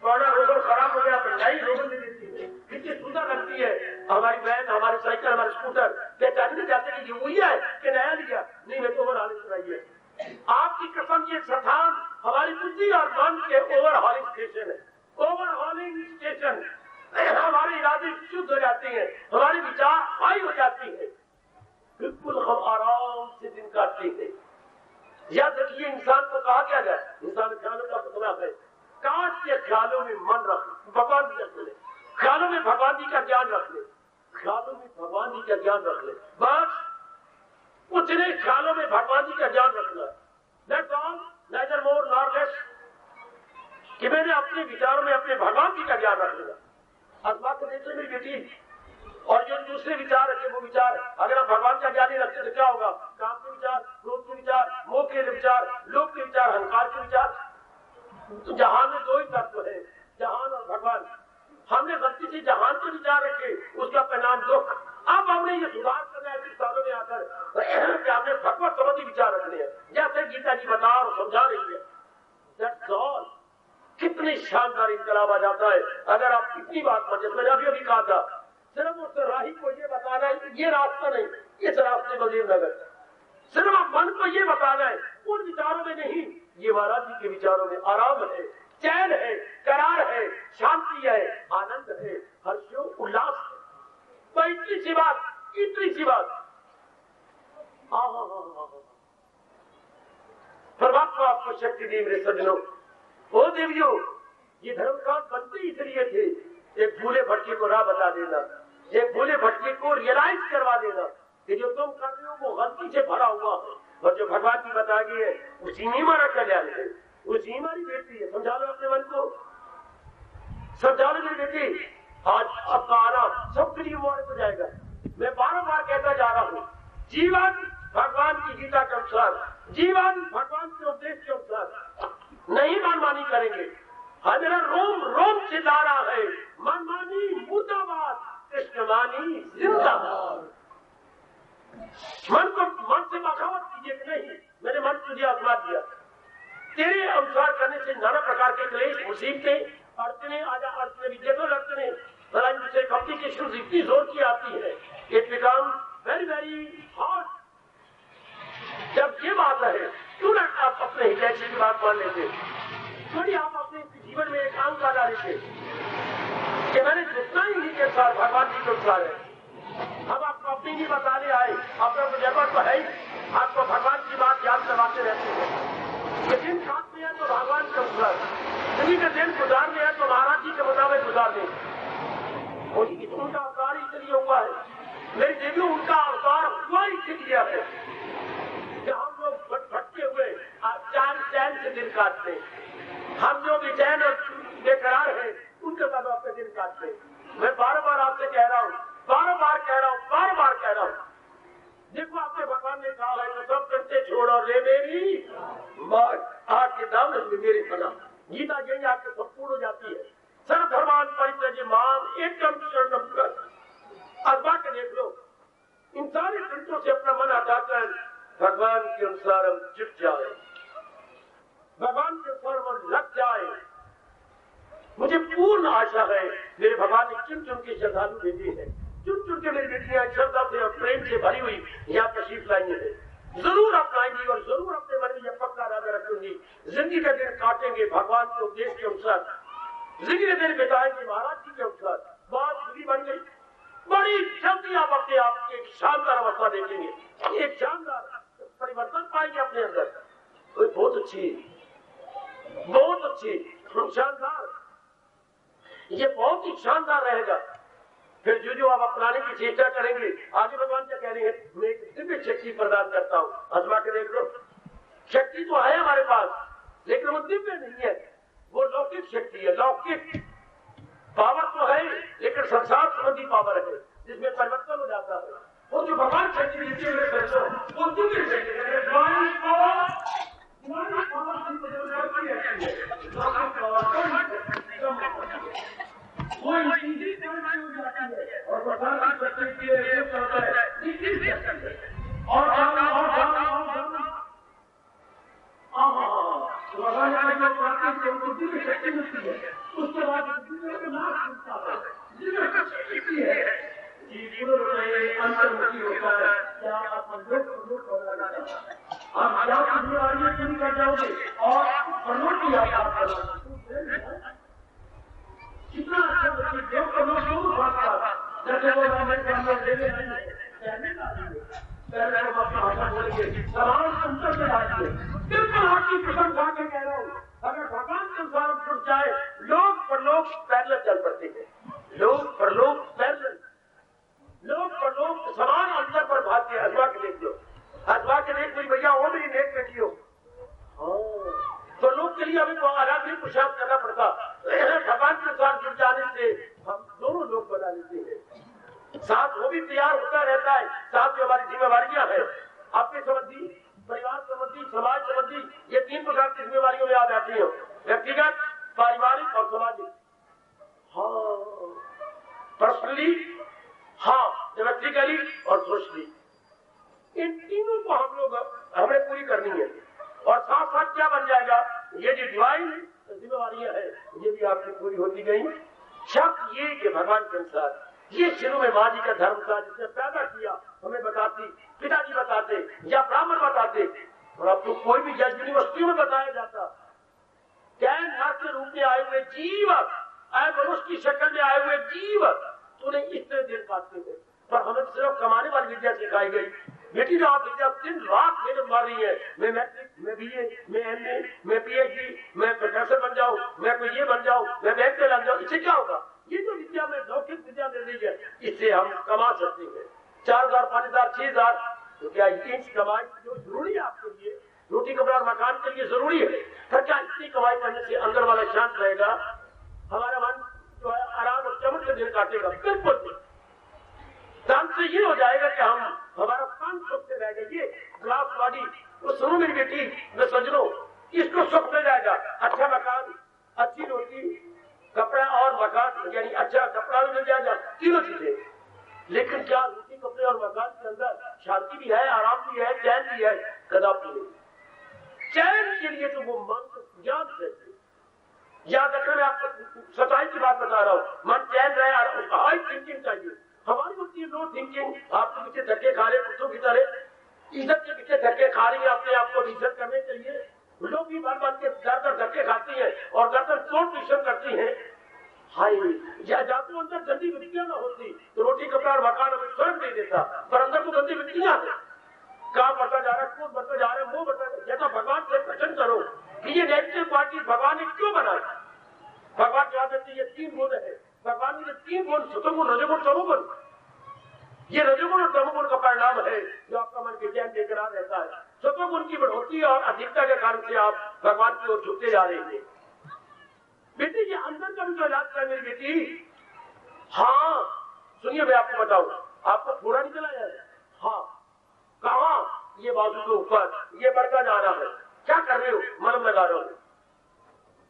पुराना रोबर खराब हो गया तो नई रोबर दे देती है, कितनी सुंदर लगती है हमारी बहन, हमारी साइकिल, हमारे स्कूटर। क्या जानने जाते हैं कि ये वही है कि नया लिया? नहीं, मैं तो ओवरहॉलिंग कराई है। आपकी कसम, ये स्थान हमारी बुद्धि और मन के ओवरहॉलिंग स्टेशन है। ओवरहॉलिंग स्टेशन, हमारे इरादे शुद्ध हो जाते हैं, हमारे विचार हाई हो जाती है, बिल्कुल हम आराम से दिन काटते हैं। याद रखिए, इंसान को कहा क्या जाए, इंसान ख्यालों का पुतला है। काश के ख्यालों में मन रख, भगवान जी रख ले, ख्यालों में भगवान जी का ज्ञान रख ले, ख्यालों में भगवान जी का ज्ञान रख ले, बस कुछ नहीं, ख्यालों में भगवान जी का ज्ञान रखना। That's all, neither more nor less। कि मैंने अपने विचारों में अपने भगवान जी का ज्ञान रख लिया। अथवा के देश में मेरी बेटी, और जो दूसरे विचार रखे वो विचार, अगर आप भगवान का ज्ञान नहीं रखते तो क्या होगा? काम के विचार, क्रोध के विचार, मोह के विचार, लोभ के विचार, अहंकार के विचार। तो जहान में दो ही तत्व है, जहान और भगवान। हमने गलती से जहान के विचार रखे, उसका परिणाम दुख। अब हमने ये सुधार करना है विचारों में आकर कि हमने भगवत संबंधी विचार रखने हैं, जैसे गीता जी बता और समझा रही है। That's all। कितनी शानदार इनकलाब आ जाता है अगर आप इतनी बात समझे। मैंने अभी कहा था, सिर्फ उस राही को ये बताना है ये रास्ता नहीं, इस रास्ते वजीर नगर, सिर्फ आप मन को ये बताना है, उन विचारों में नहीं। ये महाराज जी के विचारों में आराम है, चैन है, करार है, शांति है, आनंद है, हर्षो उल्लास है। तो इतनी सी बात, इतनी सी बात, परमात्मा आपको शक्ति दी मेरे सज्जनों। ओ देवियों, ये धर्मकांड बनते इसलिए थे, एक भूले भटके को राह बता देना, एक भूले भटके को रियलाइज करवा देना कि जो तुम कर रहे हो वो गलती से भरा हुआ है, और जो भगवान की बता गई है उसी में हमारा कल्याण है, उसी में हमारी बेटी है। समझा लो अपने मन को, समझा लो मेरी बेटी। आज आपका आना सबके लिए मुबारक हो जाएगा। मैं बार कहता जा रहा हूँ, जीवन भगवान की गीता के अनुसार, जीवन भगवान के उपदेश के अनुसार नहीं मनमानी करेंगे। मेरा रोम रोम चिल्ला रहा है, मनमानी मुर्दाबाद, कृष्णवानी जिंदाबाद। मन को मन से बगावत कीजिए कि नहीं, मैंने मन तुझे आजमा दिया, तेरे अनुसार करने से नाना प्रकार के क्लेश, मुसीबतें, अड़चने आजा, अड़चने विजेतो अड़चने, कॉम्प्लिकेशन इतनी जोर की आती है, it become very very hard. जब ये बात है, क्यों ना आप अपने हृदय की बात मान लेते, थोड़ी आप अपने जीवन में एक काम डाल लेते कि मैंने जितना ही नहीं के अनुसार भगवान जी के अनुसार है। अब आपको अपनी नहीं बताने आए, आपका तजुर्बा तो है ही, आपको भगवान की बात याद करवाते रहते हैं। ये दिन काटते हैं तो भगवान के अनुसार, किसी के दिन गुजारने हैं तो महाराज जी के मुताबिक गुजारने। उनका अवतार इसलिए हुआ है मेरी देवियों, उनका अवतार हुआ इसलिए है कि हम लोग भटके हुए चैन से दिन काटते, हम जो बेचैन और बेकरार है उनके साथ अपने दिन काटते। मैं बार बार आपसे कह रहा हूँ, बार बार कह रहा हूँ, देखो आपके भगवान ने कहा है तो सब करते छोड़ और ले मेरी मार, आग के दामन में मेरी पना। गीता यही आपके संपूर्ण हो जाती है। सर्वधर्मान परित्यज्य माम एकम शरणम व्रज। अथवा के देख लो, इन सारे ग्रंथों से अपना मन हटाकर भगवान के अनुसार हम जुट जाए, भगवान के अनुसार हम लग जाए। मुझे पूर्ण आशा है मेरे भगवान ने चुन चुन के श्रद्धालु भेजे हैं, चुन चुन के मेरी बेटियां श्रद्धा से और प्रेम से भरी हुई यहाँ तशरीफ लाई है। जरूर अपनाएंगी और जरूर अपने मन में यह पक्का इरादा रखेंगी, जिंदगी का दिन काटेंगे भगवान के उपदेश के अनुसार, जिंदगी का दिन बिताएंगे महाराज जी के अनुसार। बात बुरी बन गई, बड़ी जल्दी आप अपने आप की एक शानदार अवस्था देखेंगे, एक शानदार परिवर्तन पाएंगे अपने अंदर। बहुत अच्छी, बहुत अच्छी, शानदार, ये बहुत ही शानदार रहेगा। फिर जो जो आप अपनाने की चेष्टा करेंगे, आगे भगवान क्या कह रहे हैं, मैं एक दिव्य शक्ति प्रदान करता हूँ। आजमा के देख लो, शक्ति तो है हमारे पास, लेकिन वो दिव्य नहीं है, वो लौकिक शक्ति है। लौकिक पावर तो है, लेकिन संसार संबंधी पावर है जिसमें परिवर्तन हो जाता है। वो जो भगवान शक्ति देती है वो दिव्य शक्ति है। उसके बाद अंतर्मुखी होता है, क्या आप शुरू कर जाओगे और कितना बिल्कुल आपकी प्रशंसा के कह रहा हूँ। अगर भगवान के अनुसार जुट जाए, लोग पर लोग पैदल चल पड़ते हैं, लोग पर लोग पैदल, लोग पर लोग समान अंतर पर भागते हैं। हजवा के देख लो, हजवा के देख लो भैया, वो मेरी नेक बेटी हो, तो लोग के लिए हमें तो अलग ही पुरुषार्थ करना पड़ता। भगवान के साथ जुड़ जाने से हम दोनों लोग बना लेते हैं, साथ वो भी तैयार होता रहता है। साथ में हमारी जिम्मेवारियां हैं, अपने संबंधी, परिवार संबंधी, समाज संबंधी, ये 3 प्रकार की जिम्मेवारियों में आ जाती है, व्यक्तिगत, पारिवारिक और सामाजिक। हाँ, पर्सनली, हाँ, व्यक्तिगली और सोशली, इन तीनों को हम लोग हमें पूरी करनी है। और साथ साथ क्या बन जाएगा, ये जो डिवाइन जिम्मेवारियां हैं ये भी आपकी पूरी होती गई। शर्त ये कि भगवान के अनुसार, ये शुरू में माँ जी का धर्म था जिसने पैदा किया, हमें बताती, पिताजी बताते या ब्राह्मण बताते, और अब तो कोई भी जज यूनिवर्सिटी में बताया जाता। कैन नर के रूप में आए हुए जीव, मनुष्य की शक्ल में आए हुए जीव, तो उन्हें इस तरह दिन काटते थे। पर हमें सिर्फ कमाने वाली विद्या सिखाई गई। बेटी जो आप विद्या दिन रात मेहनत मार रही है, मैं मैट्रिक, मैं BA, मैं MA, मैं PhD, मैं प्रोफेसर बन जाऊं, मैं कोई ये बन जाऊं, मैं बैंक में लग जाऊं, इससे क्या होगा? ये जो विद्या में लौकिक विद्या मिल रही है, इससे हम कमा सकते हैं 4,000, 5,000, 6,000। तो क्या इतनी कमाई जो जरूरी है आपके लिए, रोटी कपड़ा और मकान के लिए जरूरी है, फिर क्या इतनी कमाई करने से अंदर वाला शांत रहेगा, हमारा मन जो है आराम और चमक से दिन काटेगा? बिल्कुल दान से ये हो जाएगा कि हमारा कान सुख से रहेगा। ये ग्लास बॉडी, वो सुनो मेरी बेटी, मैं सजनो, इसको सुख मिल जाएगा। अच्छा मकान, अच्छी रोटी, कपड़ा और मकान, यानी अच्छा कपड़ा भी मिल जाएगा, तीनों चीजें। लेकिन क्या रोटी, कपड़े और मकान के अंदर शांति भी है, आराम भी है, चैन भी है? कदापि नहीं। चैन के लिए तो वो मन को ज्ञान चाहिए। याद रखना, मैं आपको सच्चाई की बात बता रहा हूँ। मन चैन रहे, हाई थिंकिंग चाहिए। हमारी होती है लो थिंकिंग, आपके पीछे धक्के खा रहे कुत्तों की तरह, इज्जत के पीछे धक्के खा रही है, अपने आप को इज्जत करने चाहिए। लोग भी बार बार के दर धक्के खाती है और गर्दन चोट ट्यूशन करती है। हाय, या जाते अंदर गंदी वृत्तियां ना होती तो रोटी कपड़ा और मकान हमें स्वयं दे देता, पर अंदर तो गंदी वृत्तियां है। काम बढ़ता जा रहा है, खून बढ़ता जा रहा है, मुंह बढ़ता जा रहा है। तो भगवान से प्रश्न करो कि ये नेगेटिव क्वालिटी भगवान ने क्यों बनाई? भगवान जवाब देते हैं, ये 3 गुण है। भगवान ने 3 गुण, सतोगुण, रजोगुण, तमोगुण, ये रजोगुण और तमोगुण का परिणाम है जो आपका मन बेचैन बेकरार रहता है। सतोगुण की बढ़ोतरी और अधिकता के कारण से आप भगवान की ओर झुकते जा रहे हैं। बेटी ये अंदर का भी तो इलाज है मेरी बेटी। हाँ सुनिए, मैं आपको बताऊं, आपको थोड़ा नहीं चला जाए। हाँ, कहाँ? ये बाजू के ऊपर, ये बढ़ता जा रहा है। क्या कर रहे हो? मलम लगा रहे हो।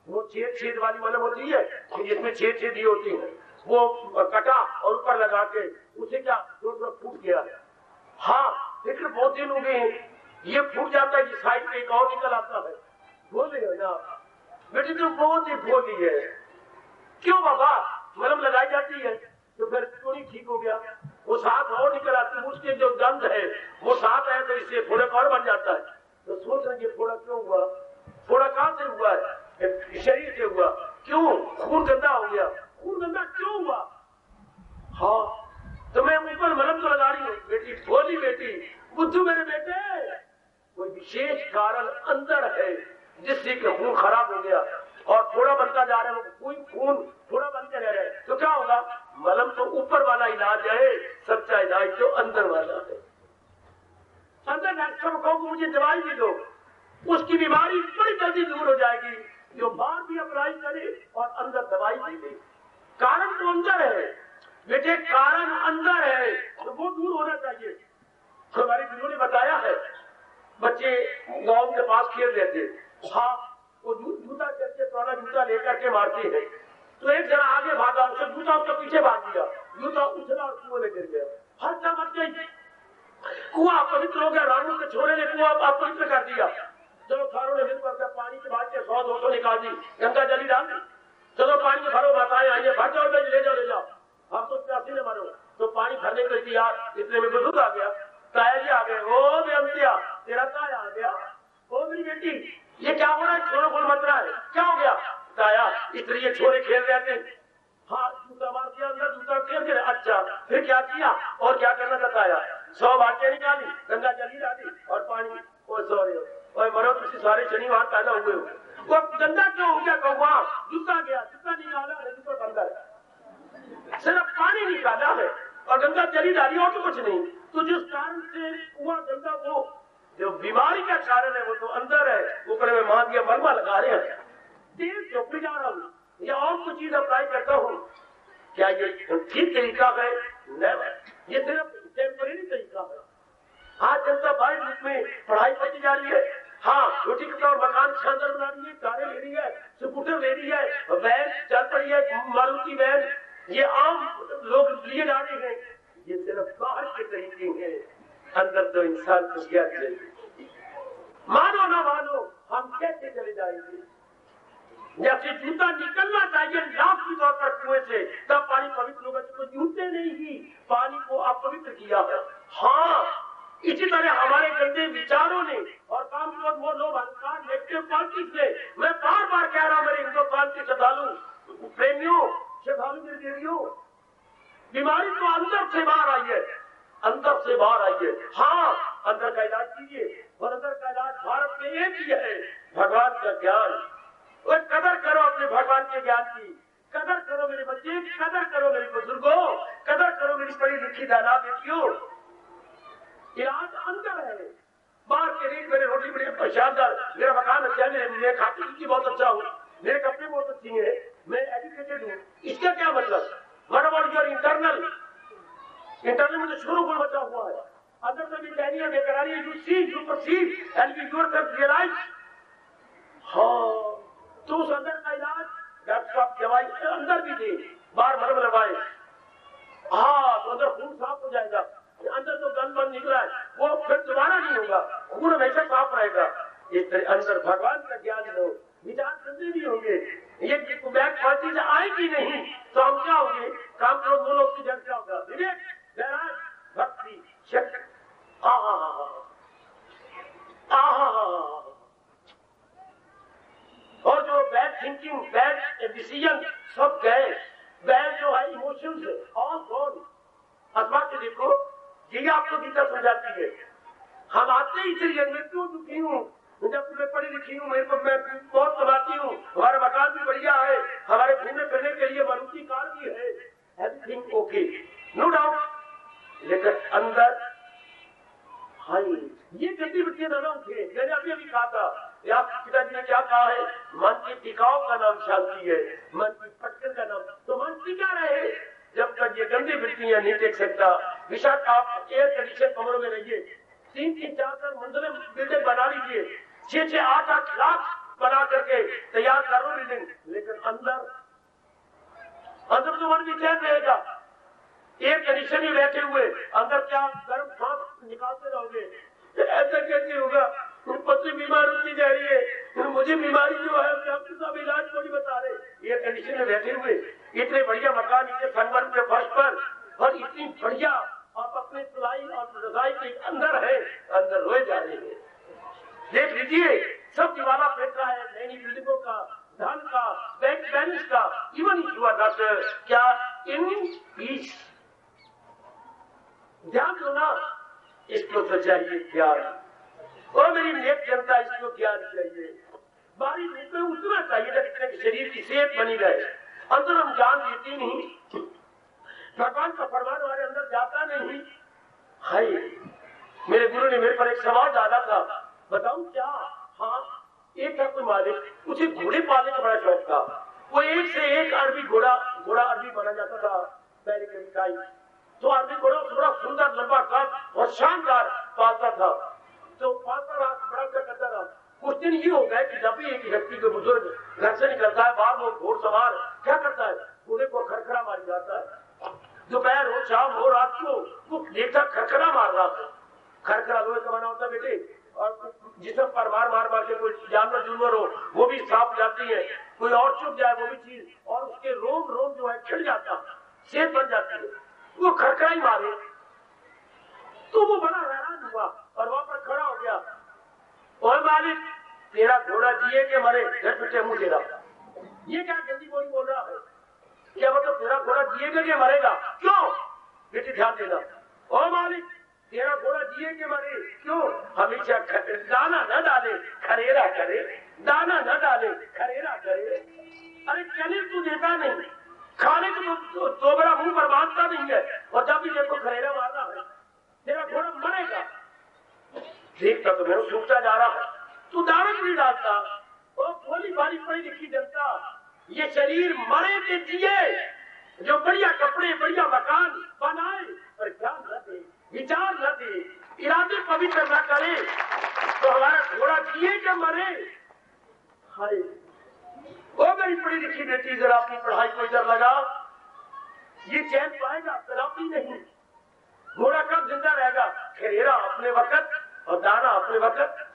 वो छेद वाली मलम होती है जिसमें छेद ही होती है, वो कटा और ऊपर लगा के उसे क्या थोड़ा फूट गया। हाँ, लेकिन बहुत दिन हो गए हैं, ये फूट जाता है, ये साइड पे एक और निकल आता है। बोले ना बेटी तो बहुत ही बोली है, क्यों बाबा मलम लगाई जाती है तो फिर क्यों नहीं ठीक हो गया? वो साथ और निकल आती है, उसके जो गंध है वो साथ है तो इससे फोड़ा और बन जाता है। तो सोच रहे फोड़ा क्यों हुआ? फोड़ा कहां से हुआ है? शरीर से हुआ। क्यों? खून गंदा हो गया। खून गंदा क्यों हुआ? हाँ, तो मैं ऊपर मलम तो लगा रही हूँ। बेटी बोली, बेटी बुद्धू मेरे बेटे, कोई विशेष कारण अंदर है जिससे कि खून खराब हो गया और थोड़ा बनता जा रहा है, कोई खून थोड़ा बनते रह रहे, तो क्या होगा? मलम तो ऊपर वाला इलाज है, सच्चा इलाज तो अंदर वाला है। अंदर डॉक्टर को कहो मुझे दवाई भी दो, उसकी बीमारी बड़ी जल्दी दूर हो जाएगी। जो बाहर भी अप्लाई करे और अंदर दवाई भी दे। कारण तो अंदर है बेटे, कारण अंदर है तो वो दूर होना चाहिए। हमारे गुरु ने बताया है, बच्चे गांव के पास खेल रहे थे, हाँ वो जूता चलते पुराना जूता लेकर के मारते हैं, तो एक जरा आगे भागा, उसका जूता उसके पीछे भाग दिया, जूता उछला और कुएं में गिर गया। हर सब मच गई, कुआं अपवित्र हो गया। रामू के छोरे ने कुआं अपवित्र कर दिया। चलो थारों ने मिलकर पानी के बाद 100-200 निकाल दी, गंगा जली डाल दी। चलो पानी में भरो, बताए आइए, भर जाओ, ले जाओ। हम तो प्यासी ने मारो, तो पानी भरने के लिए यार इतने में बुजुर्ग आ गया, ताया जी आ गए। ओ बेअंतिया, तेरा ताया आ गया। ओ मेरी बेटी, ये क्या हो रहा है? छोरे गोल मच रहा है, क्या हो गया? ताया इसलिए छोरे खेल रहे थे, हाँ जूता मार दिया अंदर, जूता खेल के। अच्छा फिर क्या किया और क्या करना था? ताया 100 बाल्टियां निकाली, गंगा जली डाली और पानी। ओ सॉरी, और मरो तुझे सारे शनिवार पैदा हुए हो, वो गंदा क्यों हो गया? कौवा जूता गया, जूता निकाला, जूता अंदर सिर्फ पानी निकाला है और गंगा जली डाली और तो कुछ नहीं। तो जिस कारण से कुआं गंदा, वो जो बीमारी का कारण है वो तो अंदर है, ऊपर में मां दिया मलमा लगा रहे हैं। तेल चौपड़ी जा रहा हूँ या और कुछ चीज अप्लाई करता हूँ, क्या ये ठीक तरीका है? नेवर, ये सिर्फ टेम्परेरी तरीका है। आज जनता बाहर रूप में पढ़ाई करती जा रही है, हाँ रोटी कपड़ा और मकान शानदार बना रही है, कारें ले रही है, स्कूटर ले रही है, वैन चल पड़ी है, मारुति वैन, ये आम लोग लिए जा रहे हैं। ये सिर्फ बाहर के तरीके हैं, अंदर तो इंसान को क्या चाहिए? मानो ना मानो, हम कैसे चले जाएंगे? जैसे जूता निकलना चाहिए लाभ की तौर पर कुएं से, तब पानी पवित्र होगा। तो जूते ने ही पानी को अपवित्र किया है। हाँ, इसी तरह हमारे गंदे विचारों ने और काम क्रोध मोह लोभ अहंकार नेगेटिव क्वालिटीज ने, मैं बार बार कह रहा हूं मेरे हिंदुस्तान के श्रद्धालु प्रेमियों, श्रद्धालु मेरे देवियों, बीमारी तो अंदर से बाहर आई है, अंदर से बाहर आई है। हाँ, अंदर का इलाज कीजिए और अंदर का इलाज भारत में एक ही है, भगवान का ज्ञान। और कदर करो अपने भगवान के ज्ञान की, कदर करो मेरे बच्चे, कदर करो मेरे बुजुर्गों, कदर करो मेरी पढ़ी लिखी दादा बेटियों। इलाज अंदर है, बाहर के रेट मेरे रोटी बड़ी शानदार, मेरा मकान अच्छा है, मैं खाती पीती बहुत अच्छा हूँ, मेरे कपड़े बहुत अच्छी हैं, मैं एजुकेटेड हूँ, इसका क्या मतलब? What about your internal? Internal में तो शुरू गुण बचा हुआ है, अंदर से भी टहनियां बेकरारी है। You see, you perceive and you yourself realise. हाँ, तो उस अंदर का इलाज डॉक्टर साहब दवाई अंदर भी दे, बार मरम लगाए, हाँ तो अंदर खून साफ हो जाएगा। अंदर तो गंद बंद निकला है वो फिर दोबारा नहीं होगा, खून हमेशा साफ रहेगा। इस तरह अंदर भगवान का ज्ञान लो, विचार गंदे नहीं होंगे, ये बैक क्वालिटी से आएगी नहीं तो हम क्या होंगे? काम करो दो लोग की जड़ क्या होगा? विवेक, वैराग, भक्ति, शक्ति। और जो बैड थिंकिंग, बैड डिसीजन सब गए, बैड जो है इमोशंस ऑल गॉन। अथवा के देखो, ये आपको गीता समझाती है। हम आते ही इसलिए मैं क्यों दुखी हूँ? जब मैं पढ़ी लिखी हूँ, मेरे को मैं बहुत कमाती हूँ, हमारा मकान भी बढ़िया है, हमारे घूमने फिरने के लिए मारुति कार भी है, एवरीथिंग ओके, नो डाउट। लेकिन अंदर हाय, ये गंदी वृत्तियां ना उठे। मैंने अभी कहा था, पिताजी ने क्या कहा है? मन के टिकाव का नाम शांति है, मन की पटकन का नाम। तो मन टिका रहे जब तक ये गंदी वृत्तियां नहीं देख सकता। विशाख आप एयर कंडीशन कमरों में रहिए, 3-4 मंजिलें बिल्डिंग बना लीजिए, 6-8 लाख बना करके तैयार कर लो बिल्डिंग, लेकिन अंदर तो मन भी चैन रहेगा। एयर कंडीशन में बैठे हुए अंदर क्या गर्म सांस निकालते रहोगे, ऐसा कैसे होगा? पत्नी बीमार होती जा रही है, मुझे बीमारी जो है डॉक्टर साहब इलाज थोड़ी बता रहे। एयर कंडीशन में बैठे हुए इतने बढ़िया मकान, इतने संगमरमर के फर्श पर, और इतनी बढ़िया आप अपने सिलाई और रजाई के अंदर है, अंदर रोए जा रहे हैं। देख लीजिए सब दीवाना फेंक रहा है, नई बिल्डिंगों का, धन का, बैंक बैलेंस का, इवन हुआ डॉक्टर क्या इन पीस। ध्यान दो ना, इसको तो चाहिए ज्ञान। और मेरी नेक जनता, इसको ज्ञान चाहिए। बारी धूप में उतना चाहिए जितने कि शरीर की सेहत बनी रहे। अंदर हम ज्ञान देती नहीं, भगवान का फरमान हमारे अंदर जाता नहीं। हाय, मेरे गुरु ने मेरे पर एक सवाल डाला था, बताऊं क्या? हाँ, एक था कोई मालिक, उसे घोड़े पालने का बड़ा शौक था। वो एक से एक अरबी घोड़ा अरबी माना जाता था पहले के टाइम। तो अरबी घोड़ा बड़ा सुंदर लंबा कद और शानदार पालता था। तो पालता रहा, बड़ा करता रहा। कुछ दिन ये हो गया कि जब भी एक व्यक्ति को बुजुर्ग घर से निकलता है, बाहर वो घोड़सवार क्या करता है, घोड़े को खरखरा मार जाता है। दोपहर हो, शाम हो, रात को वो देखता खरखरा मार रहा था। खरखरा लोहे का बना होता बेटे, और जिसम पर मार के कोई जानवर हो वो भी सांप जाती है, कोई और चुप जाए वो भी चीज, और उसके रोम जो है खिड़ जाता, सेहत बन जाती है। वो खरखरा ही मारे तो वो बड़ा हैरान हुआ और वहां पर खड़ा हो गया। और मालिक, तेरा घोड़ा जिए के मरे? घर पिटे मुंह तेरा, ये क्या जल्दी बोल रहा है? क्या मतलब तेरा घोड़ा जिएगा कि मरेगा? क्यों बेटी ध्यान देना। और मालिक, तेरा घोड़ा जिए के मरे? क्यों? हमेशा दाना न डाले खरेरा करे, दाना न डाले खरेरा करे। अरे चले तू देता नहीं, खाने को तो बड़ा मुंह पर बांधता नहीं है, और जब भी देखो खरेरा मारना है, तेरा घोड़ा मरेगा। देखता तो मेरा सूखता जा रहा है, तू दाना नहीं डालता। और भोली भारी पढ़ी लिखी जनता, ये शरीर मरे के जिए, जो बढ़िया कपड़े बढ़िया मकान बनाए पर ध्यान न दे, विचार न दे, इरादे पवित्र न करे, तो हमारा घोड़ा जिए के मरे। हाय, वो मेरी पढ़ी लिखी बेटी, जरा अपनी पढ़ाई को इधर लगा, ये चैन पाएगा तरापी नहीं। घोड़ा कब जिंदा रहेगा? खरेरा अपने वक्त और दाना अपने वक्त,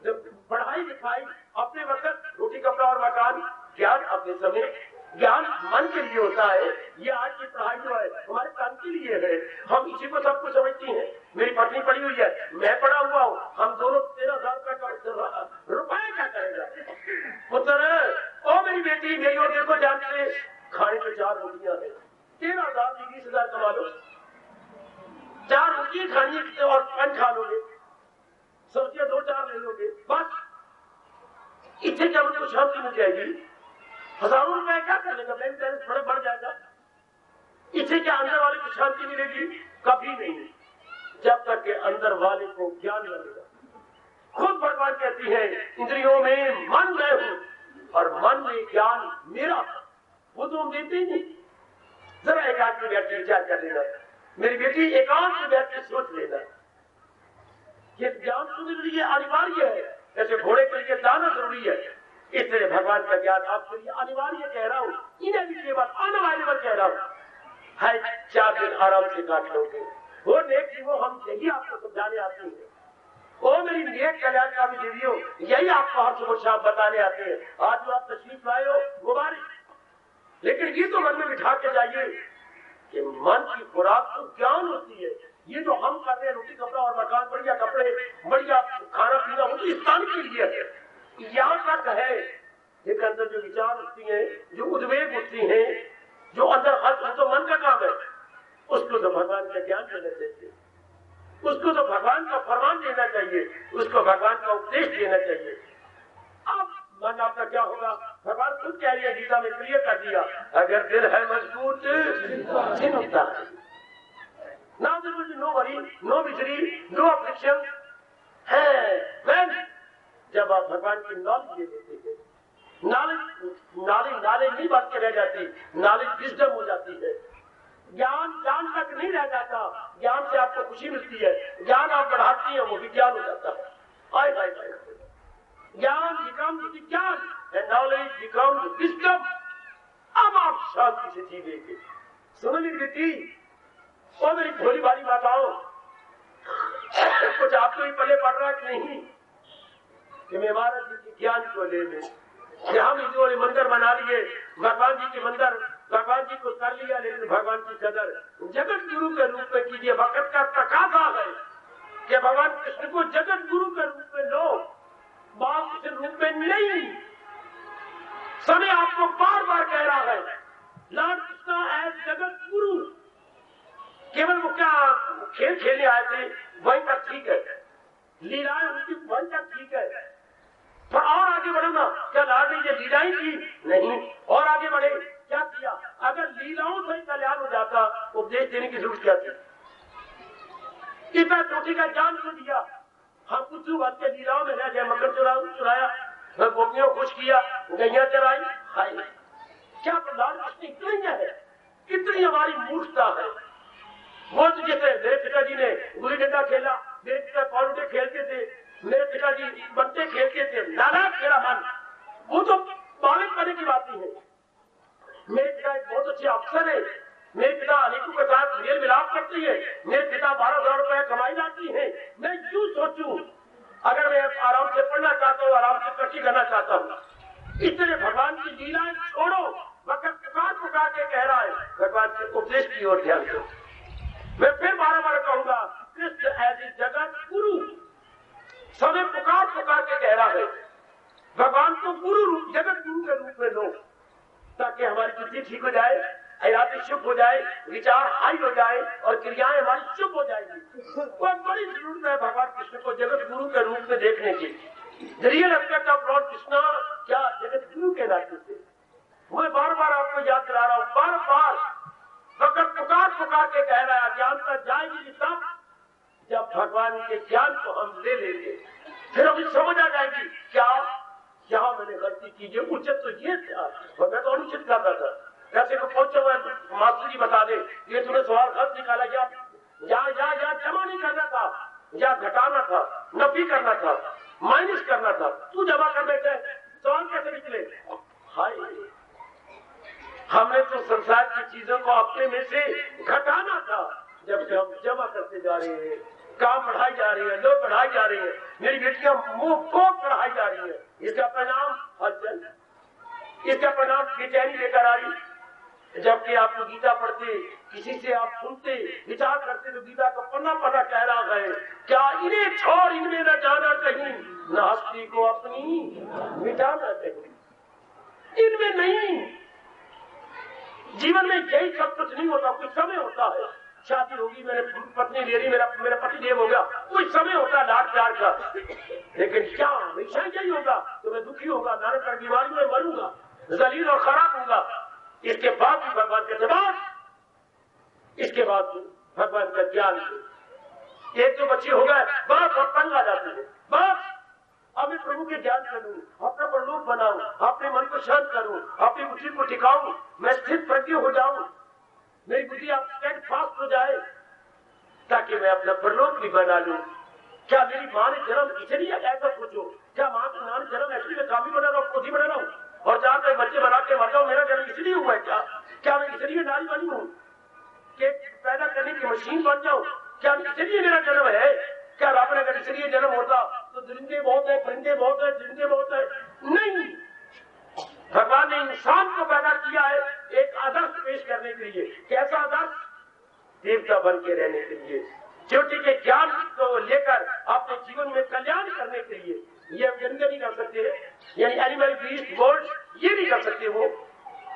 जब पढ़ाई लिखाई अपने वक्त, रोटी कपड़ा और मकान, ज्ञान अपने समय। ज्ञान मन के लिए होता है। ये आज की पढ़ाई जो है हमारे काम के लिए है, हम इसी को सब कुछ समझती हैं। मेरी पत्नी पढ़ी हुई है, मैं पढ़ा हुआ हूँ, हम दोनों 13,000 रुपए क्या करेगा पुत्र? ओ मेरी बेटी, मेरी और देखो, जान से खाने को 4 रोटियां है, 13,000 20,000 कमा लो, 4 रोटी खानी है और पान खा लोगे, सब्जियां 2-4 ले लोगे, बस। इससे क्या मुझे शांति मिल जाएगी? हजारों रुपए क्या कर लेगा? बैंक बैलेंस थोड़ा बढ़ जाएगा। इससे क्या अंदर वाले को शांति मिलेगी? कभी नहीं, जब तक के अंदर वाले को ज्ञान मिलेगा। खुद भगवान कहती है, इंद्रियों में मन मैं हूं और मन में ज्ञान मेरा। वो तो हम देते ही नहीं। जरा एकांत में बैठ के विचार कर लेना, मेरी बेटी, एकांत में बैठ के सोच लेना। ये ज्ञान तो जरूरी है, अनिवार्य है। जैसे घोड़े के लिए दाना जरूरी है, इसलिए भगवान का ज्ञान आपके लिए अनिवार्य कह रहा हूँ, इनएविटेबल, अनअवॉइडेबल कह रहा हूँ। है 4 दिन आराम से काट लोगे। वो नेक वो हम यही आपको समझाने आते हैं। वो मेरी नेक कल्याणकारी देवियों, यही आपको हर सुबह शाम बताने आते हैं। आज जो आप तशरीफ लाए हो मुबारक, लेकिन ये तो मन में बिठा के जाइए कि मन की खुराक तो ज्ञान होती है। ये जो हम कर रहे हैं, रोटी कपड़ा और मकान, बढ़िया कपड़े, बढ़िया खाना पीना, वो तो इस स्थान के लिए है। यहाँ तक है, एक अंदर जो विचार उठती है, जो उद्वेग उठती है, जो अंदर हर तो मन का काम है, उसको तो भगवान का ज्ञान देना चाहिए, उसको तो भगवान का फरमान देना चाहिए, उसको भगवान का उपदेश देना चाहिए। अब मन आपका क्या होगा? भगवान खुद कह रही है, गीता में क्लियर कर दिया, अगर दिल है मजबूत चिंता ना, जरूरी no worry, no misery, no affliction है। जब आप भगवान की नॉलेज ले लेते हैं, नॉलेज नहीं बात के रह जाती, नॉलेज विजडम हो जाती है। ज्ञान तक नहीं रह जाता, ज्ञान से आपको खुशी मिलती है, ज्ञान आप बढ़ाती हैं, वो विज्ञान हो जाता है। ज्ञान becomes विज्ञान and knowledge becomes wisdom। अब आप शांति से जीवेंगे। सुनो मेरी बेटी और मेरी भोली भाली माताओं, कुछ आपको भी पल्ले पड़ रहा है कि नहीं कि मैं महाराज जी के ज्ञान को ले लें। हम हिंदुओं ने मंदिर बना लिए, भगवान जी के मंदिर, भगवान जी को कर लिया, लेकिन भगवान की कदर जगत गुरु के रूप में कीजिए। वक्त का तकाजा है कि भगवान कृष्ण को जगत गुरु के रूप में लो, बाल कृष्ण रूप में नहीं। समय आपको बार बार कह रहा है लॉर्ड कृष्णा एज जगत गुरु। केवल वो क्या खेल खेलने आए थे वही तक ठीक है, लीलाएं उनकी वही तक ठीक है, पर और आगे बढ़ो ना। क्या लॉर्ड ने ये लीलाएं की? नहीं। और आगे बढ़े, क्या किया? अगर लीलाओं से कल्याण हो जाता उपदेश देने की जरूरत क्या थी? इतना चोटी का ज्ञान क्यों दिया? हम कुछ बात के लीलाओं में रह गए, मकर चुराया, गोपियों को खुश किया, गैया चराई, खाई। क्या लॉर्ड कृष्ण इतना है? कितनी हमारी मूर्खता है। वो तो जैसे मेरे पिताजी ने गुल्ली डंडा खेला, मेरे पिता कॉलडे खेलते थे, मेरे पिताजी बंटे खेलते थे, नालायक मेरा मन, वो तो बालक पने की बात नहीं है। मेरे पिता एक बहुत अच्छे अफसर है, मेरे पिता अनेकों के साथ मेल मिलाप करती है, मेरे पिता 12,000 रुपए कमाई लाती है। मैं क्यों सोचूं अगर मैं आराम से पढ़ना चाहता हूँ, आराम से तरक्की करना चाहता हूँ। इसलिए भगवान की लीलाएं छोड़ो। वक्त पुकार के कह रहा है भगवान के उपदेश की ओर ध्यान दो। मैं फिर बार कहूंगा कृष्ण एज ए जगत गुरु। समय पुकार के कह रहा है भगवान को गुरु रूप, जगत गुरु के रूप में लो, ताकि हमारी बुद्धि ठीक हो जाए, इरादे शुभ हो जाए, विचार हाई हो जाए और क्रियाएं हमारी शुभ हो जाएगी। बहुत बड़ी जरूरत है भगवान कृष्ण को जगत गुरु के रूप में देखने की। The real aspect of Lord Krishna क्या जगत गुरु के नाते से। मैं बार बार आपको याद दिला रहा हूँ, बार बार वक्त पुकार के कह रहा है अज्ञानता जाएगी तब जब भगवान के ज्ञान को हम ले लेंगे। फिर हमें समझ आ जाएगी क्या यहाँ मैंने गलती की, जो उचित तो ये था और मैं तो अनुचित करता था। जैसे को पहुंचे हुए मास्टर जी बता दे ये तूने सवाल गलत निकाला, या जमा नहीं करना था, या घटाना था, नफी करना था, माइनस करना था, तू जमा कर बैठे, सवाल कैसे निकले? हाय, हमने तो संसार की चीजों को अपने में से घटाना था। जब से हम जमा करते जा रहे हैं, काम बढ़ाई जा रही है, लोग बढ़ाई जा रही है, मेरी बेटियां मुंह को बढ़ाई जा रही है। इसका परिणाम हलचल, इसका परिणाम बेचैनी लेकर आ रही। जबकि आप गीता पढ़ते, किसी से आप सुनते, विचार करते तो गीता का पन्ना कह रहा है क्या इन्हें छोड़ इनमें न जाना कहीं, न हस्ती को अपनी मिटाना कहीं। इनमें नहीं, जीवन में यही सब कुछ नहीं होता। कुछ समय होता है, शादी होगी, मेरे पत्नी ले रही, मेरा पति देव हो गया, कुछ समय होता है लाख प्यार का। लेकिन क्या हमेशा यही होगा? तो मैं दुखी होगा, नाना पर बीमारी में मरूंगा, जलील और खराब होगा। इसके बाद भी भगवान का जवाब, इसके बाद भगवान का ज्ञान। एक जो बच्चे हो गए बस और तंग आ जाते हैं, बस अब मैं प्रभु के ज्ञान करूं, अपना परलोक बनाऊं, अपने मन को शांत करूं, अपनी बुद्धि को टिकाऊं, मैं स्थित प्रज्ञ हो जाऊं, मेरी बुद्धि आप स्टैंड फास्ट हो जाए ताकि मैं अपना परलोक भी बना लूं। क्या मेरी मां ने जन्म इसलिए ऐसा सोचो, क्या मां की मां ने जन्म ऐसे मैं काफी बना रहा हूं, खुद ही बना रहा हूं और जहां तक बच्चे बना के मर जाऊं, मेरा जन्म इसलिए हुआ है? क्या मैं इसलिए नारी बनी हूं कि पैदा करने की मशीन बन जाऊं? क्या इसलिए मेरा जन्म है? क्या रब ने अगर इसलिए जन्म होता तो दरिंदे बहुत है, परिंदे बहुत है, जिंदे बहुत है? नहीं, भगवान ने इंसान को पैदा किया है एक आदर्श पेश करने के लिए। कैसा आदर्श? देवता बन के रहने के लिए, ज्योति के ज्ञान को लेकर अपने जीवन में कल्याण करने के लिए। ये हम जन्म नहीं कर सकते, यानी एनिमल बीस्ट बर्ड्स ये नहीं कर सकते। वो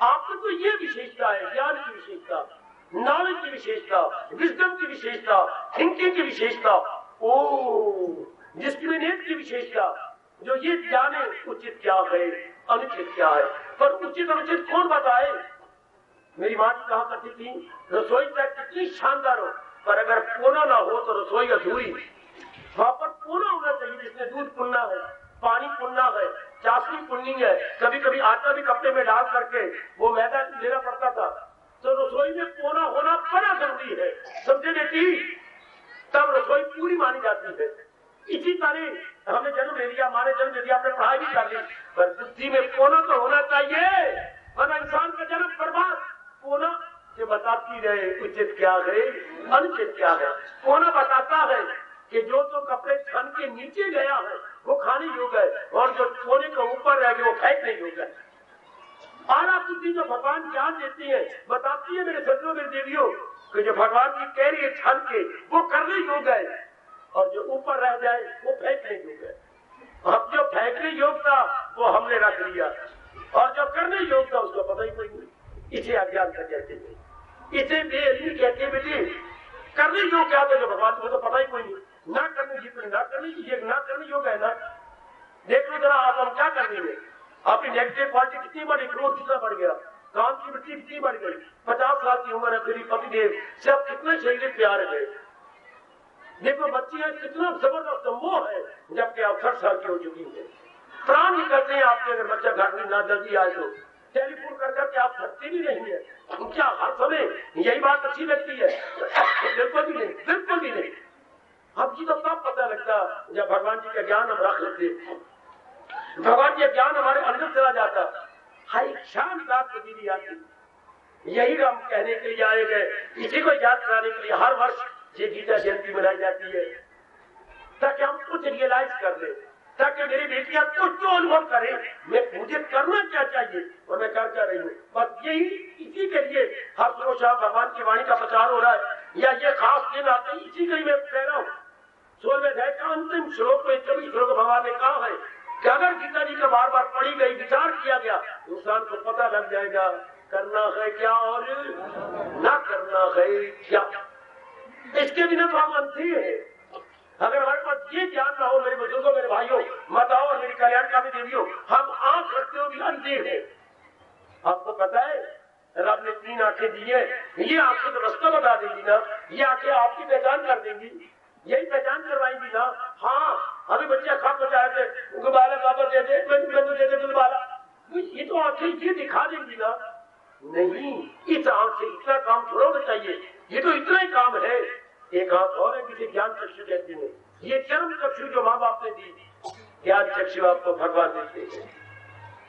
आपको तो ये विशेषता है, ज्ञान की विशेषता, नॉलेज की विशेषता, विजडम की विशेषता, थिंकिंग की विशेषता, डिस्क्रिमिनेट की विशेषता, जो ये जाने उचित क्या है, अनुचित क्या है। पर उचित अनुचित कौन बताए? मेरी माँ जी कहा करती थी रसोई चाहे कितनी शानदार हो, पर अगर कोना ना हो तो रसोई अधूरी। वहां पर कोना होना चाहिए, जिसमें दूध पुनना है, पानी पुनना है, चाशनी पुननी है, कभी कभी आटा भी कपड़े में डाल करके वो मैदा लेना पड़ता था। तो रसोई में कोना होना बड़ा जरूरी है, समझे बेटी? तब रसोई पूरी मानी जाती है। इसी तरह हमने जन्म ले लिया, हमारे जन्म ले लिया, हमने पढ़ाई भी कर ली, पर बुद्धि में कोना तो होना चाहिए, वरना इंसान का जन्म बर्बाद। कोना जो बताती रहे उचित क्या है अनुचित क्या है। कोना बताता है कि जो तो कपड़े छन के नीचे गया है वो खाने योग्य है, और जो सोने के ऊपर रह गया वो फेंकने योग्य है। आला बुद्धि जो भगवान ज्ञान देती है बताती है मेरे सज्जनों मेरे देवियों कि जो भगवान की कह रही है छन के वो करने योग्य है, और जो ऊपर रह जाए वो फेंकने योग्य है। अब जो फेंकने योग्य था वो हमने रख लिया, और जो करने योग्य था उसका पता ही कोई नहीं। इसे अज्ञानता कहते हैं, इसे बेअदबी कहते बेटे। करने योग्य क्या था जो भगवान को तो पता ही कोई नहीं, ना करने की ना करने की ना करने योग्य है ना। देख लो जरा आप हम क्या कर रहे हैं, आपकी नेगेटिव क्वालिटी कितनी बढ़ी, क्रोध कितना बढ़ गया, काम की वृत्ति कितनी बढ़ गई। 50 साल की उम्र है फिर पतिदेव से आप कितने शरीर प्यार गए। देखो बच्चियां कितना जबरदस्त मोह है, जबकि आप 60 साल की हो चुकी है। प्राण निकलते हैं आपके अगर बच्चा घर में ना जल्दी आए तो टेलीफोन कर करके आप थकते भी नहीं है। क्या हर समय यही बात अच्छी लगती है? बिल्कुल भी नहीं, बिल्कुल भी नहीं। हमको तो तब पता लगता जब भगवान जी का ज्ञान हम रख लेते, भगवान जी का ज्ञान हमारे अंदर चला जाता। हाई शानदार तब्दीली आती। यही हम कहने के लिए आए गए, इसी को याद कराने के लिए हर वर्ष ये गीता जयंती मनाई जाती है, ताकि हम कुछ रियलाइज कर ले, ताकि मेरी बेटियां कुछ तो अनुभव करें मुझे करना क्या चाहिए और मैं कर क्या रही हूँ। बस यही इसी के लिए हर रोज भगवान की वाणी का प्रचार हो रहा है, या ये खास दिन आते हैं, इसी के लिए मैं कह रहा हूँ। 16वें अध्याय का अंतिम श्लोक में 24 श्लोक भगवान ने कहा है कि अगर गीता जी का बार बार पढ़ी गई, विचार किया गया, इंसान को पता लग जाएगा करना है क्या और ना करना है क्या। इसके बिना तो हम अंधी है। अगर हमारे पास ये ज्ञान ना हो मेरे बुजुर्गों, मेरे भाइयों, माताओं और मेरी कल्याणकारी देवियों, हम आंख रखते हुए भी अंधे हैं। आपको पता है रब ने 3 आंखें दी है, ये आंखें तो रास्ता बता देंगी ना, ये आंखें आपकी पहचान कर देंगी, यही पहचान करवाएंगी ना। हाँ अभी बच्चे खा को चाहे थे गुब्बारा बाबा दे दे दे दे गुब्बारा, ये तो आंखें ये दिखा देंगी ना। नहीं, इस आंख से इतना काम थोड़ा होना चाहिए, ये तो इतना ही काम है। एक आंख और है जिसे ज्ञान चक्षु कहते हैं, ये चरम चक्षु जो माँ बाप ने दी, ज्ञान चक्षु आपको भगवान देते हैं।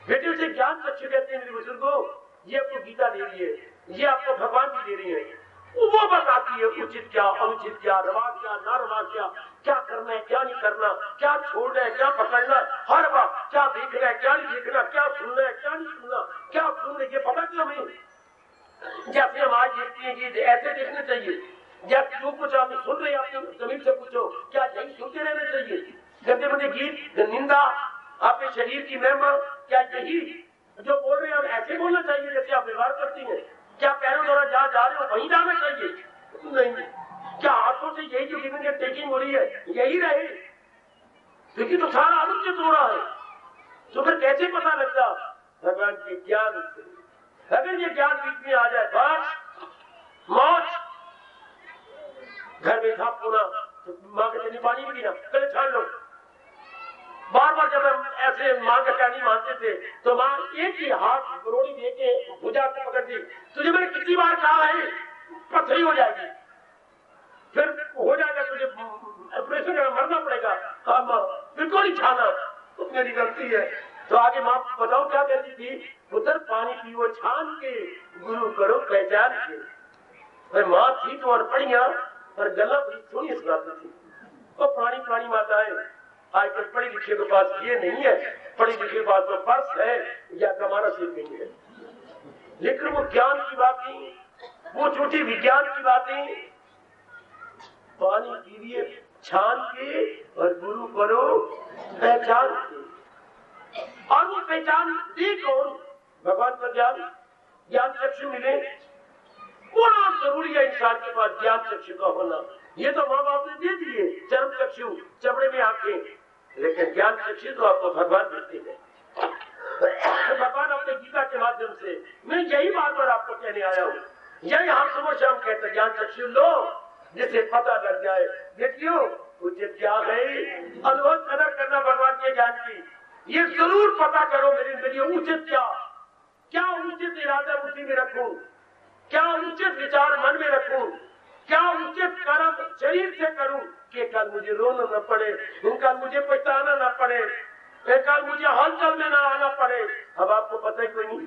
बेटे उसे ज्ञान चक्षु कहते हैं मेरे बुजुर्गों, ये आपको गीता दे रही है, ये आपको भगवान भी दे रही है। वो बताती है उचित क्या अनुचित क्या, रवा क्या ना रवा क्या करना है क्या नहीं करना, क्या छोड़ना है क्या पकड़ना, हर बात क्या देखना है क्या नहीं देखना, क्या सुनना है क्या नहीं सुनना, क्या सुनना ये पता क्यों हमें। जैसे हम आज देखते हैं कि ऐसे देखना चाहिए, जब जो कुछ आप सुन रहे हैं अपने जमीन से पूछो क्या यही सुनते रहना चाहिए। गंदे मंदे गीत, निंदा, आपके शरीर की महिमा, क्या यही जो बोल रहे हैं हम ऐसे बोलना चाहिए जैसे आप व्यवहार करती हैं। क्या पैरों द्वारा जहाँ जा रहे हो वहीं जाना चाहिए? नहीं। क्या हाथों से यही जो गिविंग एंड टेकिंग हो रही है यही रहे? क्योंकि तो सारा अनुचित हो रहा है। तो फिर कैसे पता लगता भगवान के ज्ञान से। अगर ये ज्ञान बीच में आ जाए बस मौज। घर में था पूरा माँ के चली पानी भी ना पहले छाड़ लो। बार बार जब हम ऐसे माँ का क्या नहीं मानते थे तो माँ एक ही हाथ रोड़ी दे के भुजा को पकड़ दी, तुझे मैंने कितनी बार कहा है पथरी हो जाएगी, फिर हो जाएगा तुझे ऑपरेशन मरना पड़ेगा। हाँ माँ बिल्कुल नहीं छाना, तो मेरी गलती है। तो आगे माँ बताओ क्या कहती थी, पुत्र पानी पियो छान के गुरु करो पहचान के। माँ थी तो अनपढ़िया पर गला बड़ी सोनी सुनाती थी। तो पुरानी माताएं आजकल पढ़े लिखे के पास ये नहीं है, पढ़े लिखे के पास तो पर्स है या कमाना सीख नहीं है, लेकिन वो ज्ञान की बातें, वो झूठी विज्ञान की बातें, पानी पीजिए छान के और गुरु करो पहचान के। और वो पहचान दे कौन? भगवान का ज्ञान चक्षु मिले, बड़ा जरूरी है इंसान के पास ज्ञान चक्षु का होना। ये तो माँ बाप ने दे दिए चरम चक्षु, चमड़े में आंखें, लेकिन ज्ञान चक्षु तो आपको भगवान देते हैं। भगवान अपने गीता के माध्यम से, मैं यही बार बार आपको कहने आया हूँ, यही हम सुबह शाम कहते हैं ज्ञान चक्षु लो जिसे पता लग जाए। देखियो उचित क्या है, अनुभव कदर करना भगवान के ज्ञान की, ये जरूर पता करो मेरे उचित क्या उचित इरादा बुद्धि में रखूं, क्या उचित विचार मन में रखूं, क्या उचित कर्म शरीर से करूं कि कल मुझे रोना न पड़े, कल मुझे पछताना न पड़े, कल मुझे हलचल में न आना पड़े। अब आपको पता ही कोई नहीं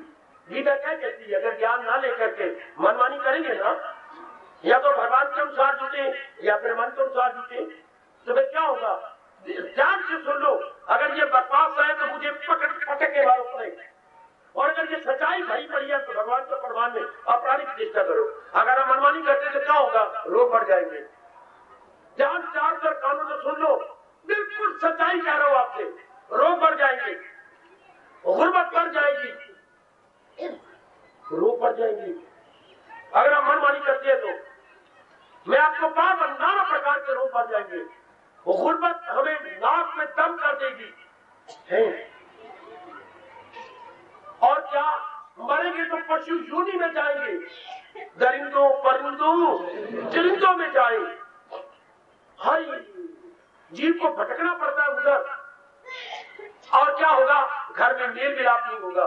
गीता क्या कहती है, अगर ज्ञान ना लेकर के मनमानी करेंगे ना, या तो भगवान के अनुसार जुटे या फिर मन के अनुसार जुटे, तो फिर क्या होगा? ध्यान से सुन लो, अगर ये बकवास है तो मुझे पटक के मारो पड़े, और अगर ये सच्चाई भरी पड़ी है तो भगवान के प्रमाण में अपराधिक चेष्टा करो। अगर हम मनमानी करते तो क्या होगा? रोग बढ़ जाएंगे। ध्यान चार कर कानों से सुन लो, बिल्कुल सच्चाई कह रहा हूं आपसे, रोग बढ़ जाएंगे, गुर्बत बढ़ जाएगी, रोग बढ़ जाएंगी। अगर हम मनमानी करते हैं तो मैं आपको बार बार नाना प्रकार के रोग बढ़ जाएंगे, गुर्बत हमें नाक में दम कर देगी है। और क्या मरेंगे तो पशु योनि में जाएंगे, दरिंदों परिंदों चिरिंदों में जाएंगे। हर जीव को भटकना पड़ता है उधर। और क्या होगा? घर में मेल मिलाप नहीं होगा,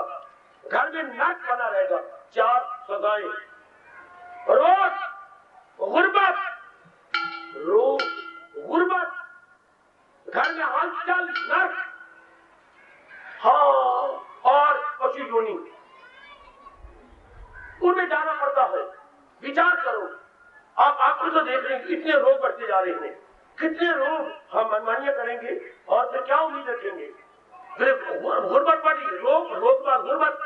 घर में नर्क बना रहेगा। चार सजाएं, रोग, गुर्बत, रोग, गुर्बत, घर में हलचल, नर्क, हाँ, और पशु योनि, उनमें जाना पड़ता है। विचार करो, आप आंखों से देख रहे हैं कितने रोग बढ़ते जा रहे हैं, कितने रोग। हम मनमानियां करेंगे और फिर क्या उम्मीद रखेंगे? फिर गुर्बत बढ़ी, रोग, रोग बाद गुर्बत,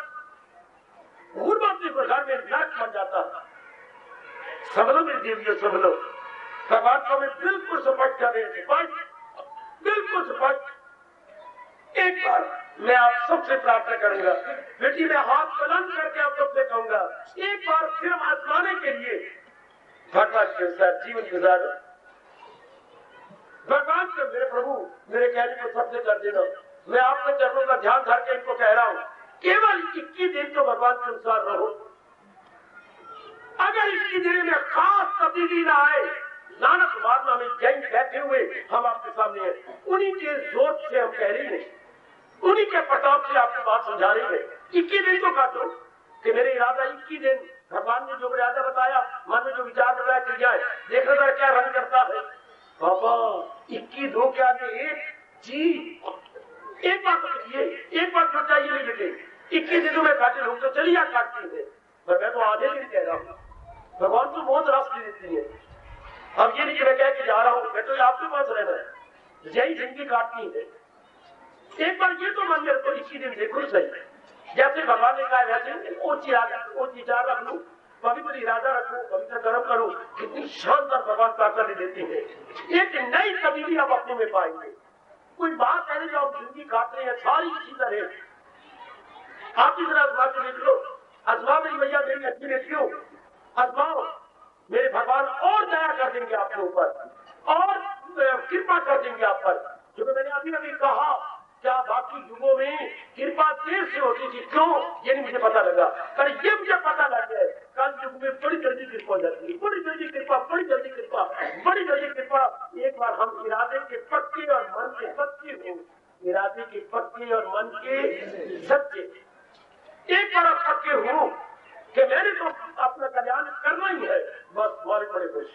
गुर्बत से घर में नर्क बन जाता है। समझो मेरी देवियों, समझ लो, भगवान को हमें बिल्कुल स्पष्ट कर रहे हैं, स्पष्ट, बिल्कुल स्पष्ट। एक बार मैं आप सबसे प्रार्थना करूंगा, बेटी मैं हाथ बुलंद करके आप सबसे कहूंगा, एक बार फिर आजमाने के लिए भगवान के साथ जीवन गुजारो। भगवान से मेरे प्रभु मेरे कहने को सबसे कर देना। मैं आपके चरणों का ध्यान धर के इनको कह रहा हूं, केवल 21 दिन तो भगवान के अनुसार रहो। अगर 21 दिन में खास तब्दीली ना आए, नानक महात्मा में जैन बैठे हुए हम आपके सामने हैं, उन्हीं के जोर से हम कह रहे हैं, उन्हीं के प्रताप से आपकी बात समझा रहे हैं। 21 दिन तो काटो कि मेरे इरादा 21 दिन, भगवान ने जो इरादा बताया, मन में जो विचार बताया, क्रियाएं, देखो जरा क्या रंग करता है। बाबा 21 दो क्या एक जी, एक बात तो कहिए, एक बात जो चाहिए नहीं बेटे, 21 दिनों में काटे लोग तो चलिए काटते हैं, पर मैं तो आधे दिन कह रहा हूँ। भगवान तो बहुत रास्ते देती है। अब ये नहीं कि मैं कह के जा रहा हूँ, मैं तो आपके पास रहना है, यही जिंदगी काटनी है। एक बार ये तो मन में तो 21 दिन देखो सही, जैसे भगवान ने कहा वैसे ऊंची चार रख लूं, पवित्र इरादा रखूं, पवित्र कर्म करूं, कितनी शानदार भगवान ताकत देते हैं। एक नई तब्दीली आप अपने में पाएंगे। कोई बात है जो आप जिंदगी काट रहे हैं सारी इसी तरह। आप इस तरह आजमा के देख लो, आजमा मेरी भैया, मेरी अच्छी बेटियों, आजमाओ, मेरे भगवान और दया कर देंगे आपके ऊपर और कृपा कर देंगे आप पर। जो मैंने अभी अभी कहा, क्या बाकी युगों में कृपा देर से होती थी, क्यों ये नहीं मुझे पता लगा, पर ये मुझे पता लग गया कल युग में बड़ी जल्दी कृपा हो जाती है, बड़ी जल्दी कृपा, बड़ी जल्दी कृपा, बड़ी जल्दी कृपा। एक बार हम इरादे के पक्के और मन के सच्चे हो, इरादे के पक्के और मन के सच्चे, एक बार आप पक्के हो कि मैंने तो अपना कल्याण करना ही है, बस हमारे बड़े खुश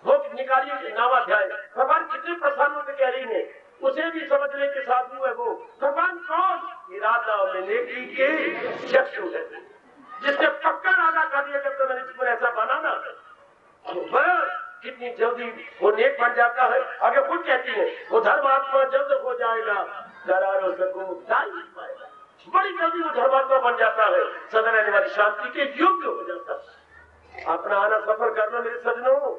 वो निकालिए नामाध्याय। भगवान कितने प्रसन्न होकर कह रही है, उसे भी समझने के साधु है वो। भगवान कौन? इरादा में नेकी के चक्षु है, जिसने पक्का इरादा कर दिया कि मैंने जीवन ऐसा बनाना है, बस कितनी जल्दी वो नेक बन जाता है। आगे खुद कहती है, वो धर्मात्मा जल्द हो जाएगा, करारो सकूं दाई पाएगा, बड़ी जल्दी वो धर्मात्मा बन जाता है, सदा रहने वाली शांति के योग्य हो जाता है। अपना आना सफर करना मेरे सजनों,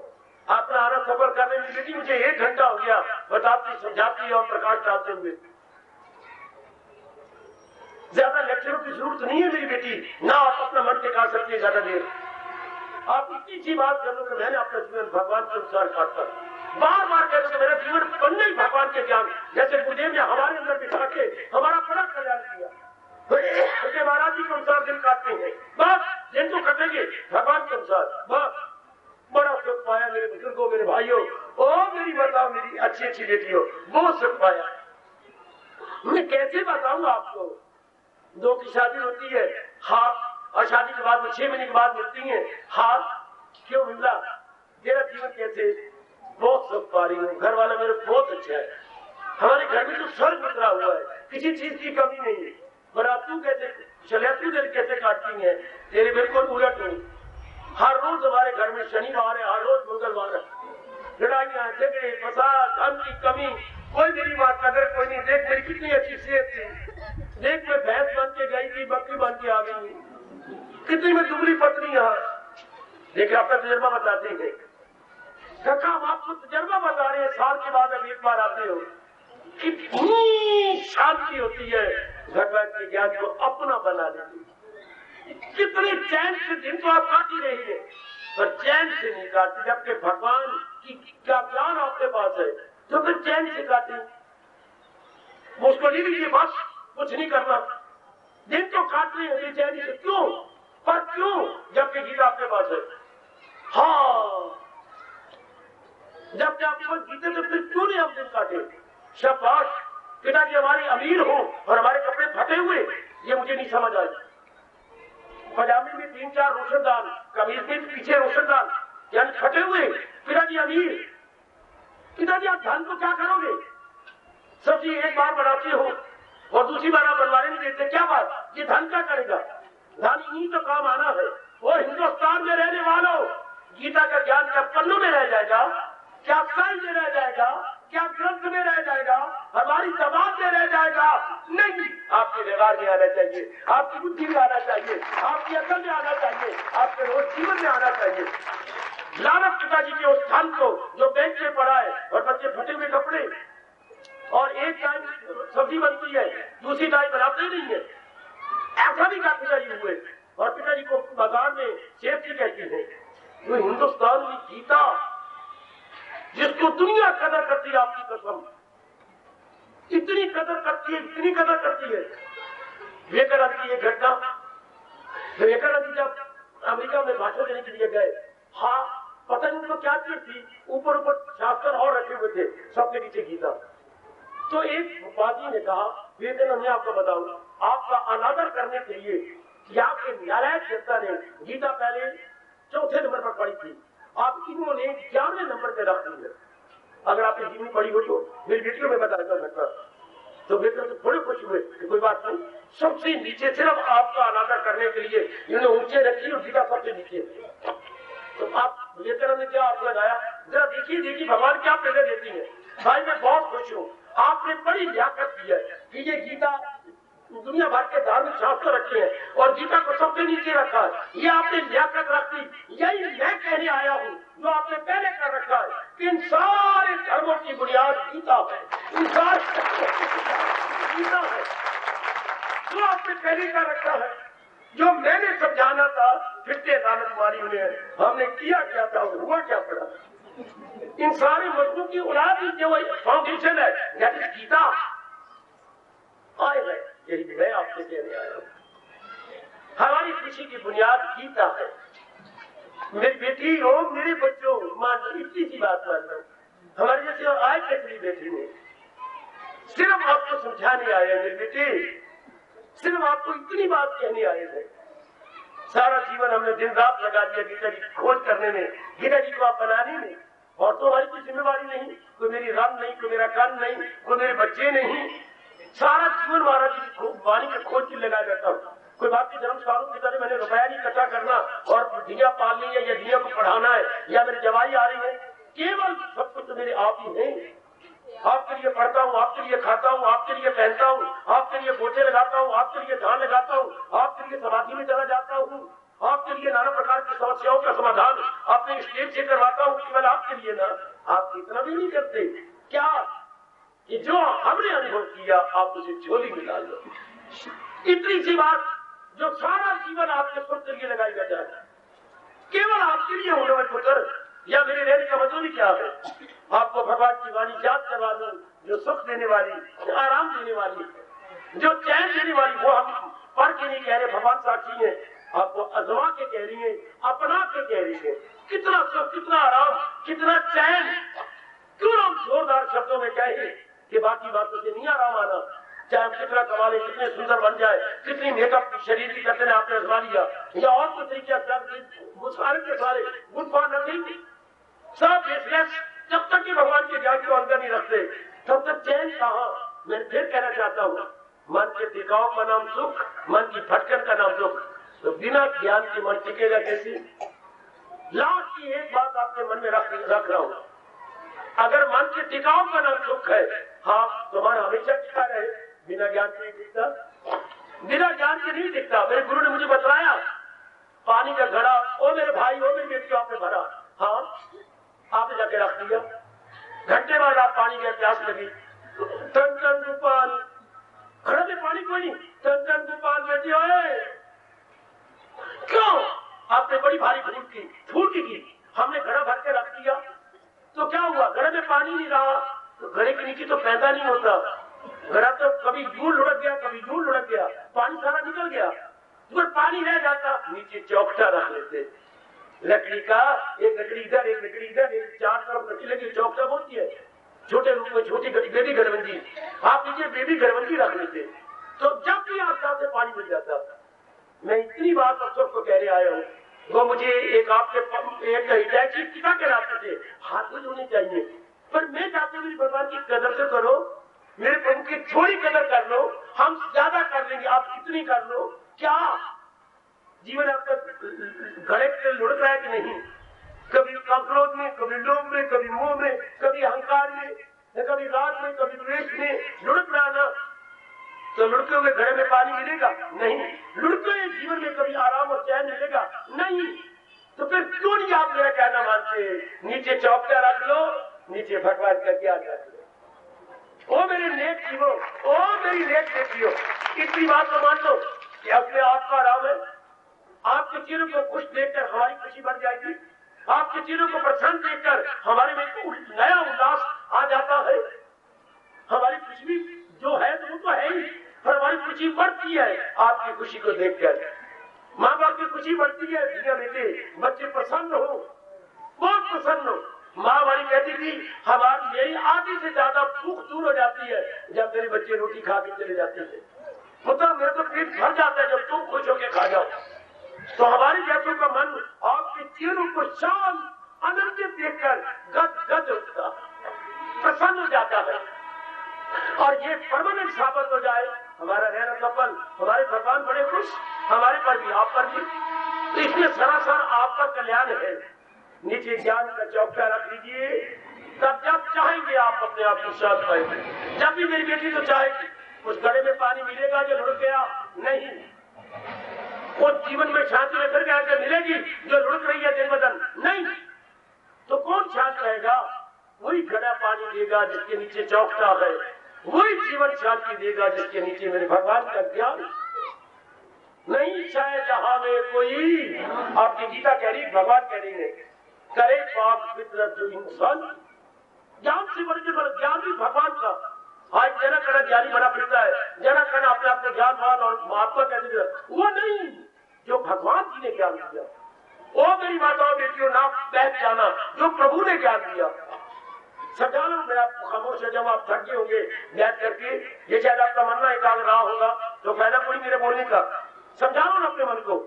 अपना आना सफर करने में बेटी मुझे 1 घंटा हो गया बताती, समझाती और प्रकाश डालते हुए। ज्यादा लेक्चरों की जरूरत नहीं है मेरी बेटी, ना आप अपना मन टिका सकती है ज्यादा देर। आप इतनी सी बात कर लो कि मैंने अपना जीवन भगवान के अनुसार काटता, बार बार कहते कि मेरा जीवन बनने ही भगवान के ज्ञान, जैसे गुरुदेव ने हमारे अंदर बिठा के हमारा बड़ा कल्याण किया। महाराज जी के अनुसार दिन काटते हैं, बस दिन तो कटेंगे भगवान के अनुसार, बस बड़ा सुख पाया मेरे बुजुर्गों, मेरे भाइयों, ओ मेरी बताओ, मेरी अच्छी अच्छी बेटियों, बहुत सुख पाया। मैं कैसे बताऊं आपको? 2 की शादी होती है, हाथ, और शादी के बाद 6 महीने के बाद मिलती है, हाथ क्यों मिला? तेरा जीवन कैसे? बहुत सुख पा रही हूँ, घर वाला मेरे बहुत अच्छा है, हमारे घर में तो स्वर्ग उतरा हुआ है, किसी चीज की कमी नहीं है। पर आप तू कैसे चले, तू दिन कैसे काटती है? तेरे बिल्कुल उलट हूँ। हर रोज हमारे घर में शनिवार है, हर रोज मंगलवार है, लड़ाइयाँ झगड़े फसाद, धन की कमी, कोई मेरी बात कदर कोई नहीं। देख मेरी कितनी अच्छी सेहत थी, देख मैं भैंस बन के गई थी, बकरी बन के आ गई, कितनी मैं दुबली पत्नी यहाँ। देख आपका तजर्बा बताते हैं, काका हम आपको तजर्बा बता रहे हैं, साल के बाद अब एक बार आते हो, कितनी शांति होती है भगवान के ज्ञान को अपना बना लेती। कितने चैन से दिन तो आप काट ही रही है, पर चैन से नहीं काटती। जबकि भगवान की क्या ज्ञान आपके पास है, तो फिर चैन से काटे। मुझको नहीं लीजिए, बस कुछ नहीं करना, दिन तो काट रहे हैं बेचैनी से। क्यों? पर क्यों? जबकि गीता आपके पास है। हाँ, जब आपके पास गीता तो फिर क्यों नहीं हम दिन काटे? शाबाश, पिताजी हमारे अमीर हो और हमारे कपड़े फटे हुए, ये मुझे नहीं समझ आई। पजामे में 3-4 रोशनदान, कमीज में पीछे रोशनदान, यानी फटे हुए, पिताजी अमीर। पिताजी आप धन को क्या करोगे? सब्जी एक बार बनाते हो और दूसरी बार आप बनवाने नहीं देते, क्या बात? ये धन क्या करेगा? धन इन्हीं तो काम आना है। वो हिंदुस्तान में रहने वालों, गीता का ज्ञान क्या पन्नों में रह जाएगा? क्या साइंस में रह जाएगा? क्या ग्रंथ में रह जाएगा? हमारी जबान में रह जाएगा? नहीं, आपके व्यवहार में आना चाहिए, आपकी बुद्धि में आना चाहिए, आपकी अकल में आना चाहिए, आपके रोज जीवन में आना चाहिए। लानत पिताजी के उस धन को जो बैंक में पड़ा है और बच्चे फटे हुए कपड़े, और एक टाइम सब्जी बनती है, दूसरी टाइम बनाते नहीं है। ऐसा भी क्या पिताजी हुए, और पिताजी को बाजार में सेफ्टी कहती है। तो हिंदुस्तान की गीता जिसको दुनिया कदर करती है, आपकी कसम, इतनी कदर करती है, इतनी कदर करती है। विवेकानंद की एक घटना, विवेकानंद जी जब अमेरिका में भाषण देने के लिए गए, हाँ पता नहीं उनको क्या चीज थी, ऊपर ऊपर शास्त्र और रखे हुए थे, सबके नीचे गीता। तो एक बाजी ने कहा, विवेकानंद मैं आपको बताऊं, आपका अनादर करने के लिए यहाँ के न्यायालय जनता ने गीता पहले 4थे नंबर पर पढ़ी थी, आप इन्होंने 11वें नंबर पे रख दी है। अगर आपने जीवनी पढ़ी हो तो मेरी बेटियों में बताया था, तो बेटियों तो थोड़े खुश हुए कि कोई बात नहीं, सबसे नीचे सिर्फ आपका अनादर करने के लिए इन्होंने ऊंचे रखी और गीता सबसे नीचे। तो आप विवेकानंद ने क्या आपको लगाया, जरा देखिए देखिए भगवान क्या प्रेरणा देती है। भाई मैं बहुत खुश हूँ, आपने बड़ी लियाकत की है कि ये गीता दुनिया भर के धार्मिक शास्त्र रखे हैं और गीता को सबसे नीचे रखा है, ये आपने लियाकत रखी। यही मैं कहने आया हूँ जो आपने पहले कर रखा है कि इन सारे धर्मों की बुनियाद गीता है, इन सारे गीता है जो आपने पहले कर रखा है। जो मैंने समझाना था फिरते लानत मारी उन्हें, हमने किया क्या था, हुआ क्या पड़ा। इन सारे मजलूम की औलाद जो फाउंडेशन है दैट इज गीता। आए गए, यही मैं आपसे कहने आया हूँ, हमारी खुशी की बुनियाद गीता है। मेरी बेटी हो, मेरे बच्चों, मान इतनी सी बात मान लो, हमारे जैसे आए कैसी बेटी ने, सिर्फ आपको समझाने आए हैं मेरी बेटी, सिर्फ आपको इतनी बात कहने आए थे। सारा जीवन हमने दिन रात लगा दिया गीता जी खोज करने में, गीता जी को आप बनाने में, और तो हमारी कोई जिम्मेवारी नहीं, कोई मेरी रन नहीं, कोई मेरा कान नहीं, कोई मेरे बच्चे नहीं। सारा जीवन महाराज जी वाणी के खोज की लगा रहता हूँ। कोई बात की धर्मशालों की तरह मैंने रुपया नहीं इकट्ठा करना और धिया पालनी है या धिया को पढ़ाना है या मेरी जवाई आ रही है, केवल सब कुछ तो मेरे आप ही है। आपके लिए पढ़ता हूँ, आपके लिए खाता हूँ, आपके लिए पहनता हूँ, आपके लिए गोटे लगाता हूँ, आपके लिए धान लगाता हूँ, आपके लिए समाधि में चला जाता हूँ, आपके लिए नाना प्रकार की समस्याओं का समाधान अपने स्टेज से करवाता हूँ, केवल आपके लिए ना। आप इतना भी नहीं करते क्या कि जो हमने अनुभव किया आप उसे झोली में डाल लो। इतनी सी बात जो सारा जीवन आपके सुख के लिए लगाई जाए, केवल आपके लिए होने वाले पुत्र, या मेरे रहने का मतलब ही क्या है, आपको भगवान की वाणी याद करवा दूं जो सुख देने वाली, जो आराम देने वाली, जो चैन देने वाली, वो हम पढ़ के नहीं कह रहे, भगवान साक्षी है, आपको अजमा के कह रही है, अपना के कह रही है। कितना सुख, कितना आराम, कितना चैन। क्यों हम जोरदार शब्दों में कहें कि बाकी बातों से नहीं आराम आना, चाहे हम कितना कमा ले, कितने सुंदर बन जाए, कितनी मेकअप शरीर की करते आपने आजमा लिया, या और कुछ तरीके सारे के सारे गुड फॉर नथिंग, सब बेसलेस। जब तक कि भगवान के ज्ञान को अंदर नहीं रखते तब तक चैन कहाँ। मैं फिर कहना चाहता हूँ, मन के टिकाव का नाम सुख, मन की भटकन का नाम दुख। तो बिना ज्ञान के मन टिकेगा कैसे? लास्ट की एक बात आपके मन में रख रहा हूँ, अगर मन के टिकाव का नाम सुख है, हाँ तुम्हारा हमेशा टिका रहे, बिना ज्ञान के नहीं टिकता, बिना ज्ञान के नहीं टिकता। मेरे गुरु ने मुझे बताया, पानी का घड़ा ओ मेरे भाई ओ मेरी बेटी आपने भरा, हाँ आपने जाके रख दिया, घंटे बाद आप पानी की प्यास लगी, टन टन गोपाल घड़ा में पानी कोई नहीं, टन टन गोपाल बेटी ओए, क्यों? आपने बड़ी भारी फूट की, हमने घड़ा भर के रख दिया, तो क्या हुआ? घड़े में पानी नहीं रहा, तो घड़े के नीचे तो पैदा नहीं होता, घड़ा तो कभी यूं लुढ़क गया, कभी यूं लुढ़क गया, पानी सारा निकल गया, तो पानी रह जाता, नीचे चौकटा रख लेते लकड़ी का, एक लकड़ी इधर एक लकड़ी इधर, एक चार तरफ लकड़ी लगी, चौकटा बोलती है, छोटे रूप में छोटी बेबी घड़वंजी, आप नीचे बेबी घड़वंजी रख लेते, तो जब भी आप चाहते पानी मिल जाता। मैं इतनी बात आप सबको कहने आया हूँ, वो मुझे एक आपके एक हिदायती टिका के रास्ते थे, हाथ में होने चाहिए, पर मैं चाहती हूँ भगवान की कदर तो करो, मेरे प्रभु की थोड़ी कदर कर लो, हम ज्यादा कर लेंगे, आप इतनी कर लो। क्या जीवन आपका घड़े से लुढ़क रहा है कि नहीं? कभी क्रोध में, कभी लोभ में, कभी मोह में, कभी अहंकार में, कभी राग में, कभी द्वेष में लुढ़क रहा ना, तो लुढ़के हुए घड़े में पानी मिलेगा नहीं, लुढ़के हुए जीवन में कभी आराम और चैन मिलेगा नहीं, तो फिर क्यों नहीं आप मेरा कहना मानते? नीचे चौकटा रख लो, नीचे भगवान का ज्ञान रख लो। ओ मेरे नेक जीवो, ओ मेरी नेक बेटियों, इतनी बात तो मान लो कि अपने आत्मा आराम है, आपके चेहरों को खुश देखकर हमारी खुशी बढ़ जाएगी, आपके चेहरों को प्रसन्न देखकर हमारे में नया उल्लास आ जाता है, हमारी खुशी जो है तो वो तो है ही, पर हमारी खुशी बढ़ती है आपकी खुशी को देखकर। माँ बाप की खुशी बढ़ती है, दुनिया बेटे बच्चे प्रसन्न हो, बहुत प्रसन्न हो। माँ हमारी कहती थी, हमारी मेरी आधी से ज्यादा भूख दूर हो जाती है जब मेरे बच्चे रोटी खा के चले जाते थे, मतलब मेरे तो पेट भर जाता है जब तुम खुश होकर खा जाओ। तो हमारी जैसों का मन आपके चेहरों को शांत आनंदित देखकर गद उठता, प्रसन्न हो जाता है, और ये परमानेंट साबित हो जाए हमारा रहना सफल, हमारे भगवान बड़े खुश, हमारे पर भी आप पर भी, तो इसमें सरासर आपका कल्याण है। नीचे ज्ञान का चौकटा रख लीजिए, तब जब चाहेंगे आप अपने आप को शांत पाएंगे। जब भी मेरी बेटी तो चाहेगी, उस घड़े में पानी मिलेगा जो लुढ़क गया नहीं, वो जीवन में शांति में फिर क्या मिलेगी जो लुढ़क रही है दिन ब दिन नहीं, तो कौन शांत रहेगा? वही घड़ा पानी देगा जिसके नीचे चौकटा है, वही जीवन शांति देगा जिसके नीचे मेरे भगवान का ज्ञान नहीं। शायद जहां में कोई, आपकी गीता कह रही, भगवान कह रही है, करे पाप फितरत जो इंसान, ज्ञान से बढ़ के बड़ा ज्ञान भी भगवान का। आज जना कड़ा ज्ञानी बना फिरता है, जना कड़ा अपने आप को ज्ञानवान और महात्मा कहते, वो नहीं जो भगवान जी ने ज्ञान दिया। ओ मेरी माताओं बेटियों, ना बैठ जाना, जो प्रभु ने ज्ञान दिया समझाना। मैं आपको खामोश है, जब आप थक गए होंगे बैठ करके, ये शायद आपका मन ना एकाग्र रहा होगा, तो फायदा कोई मेरे बोलने का, समझाओ ना अपने मन को,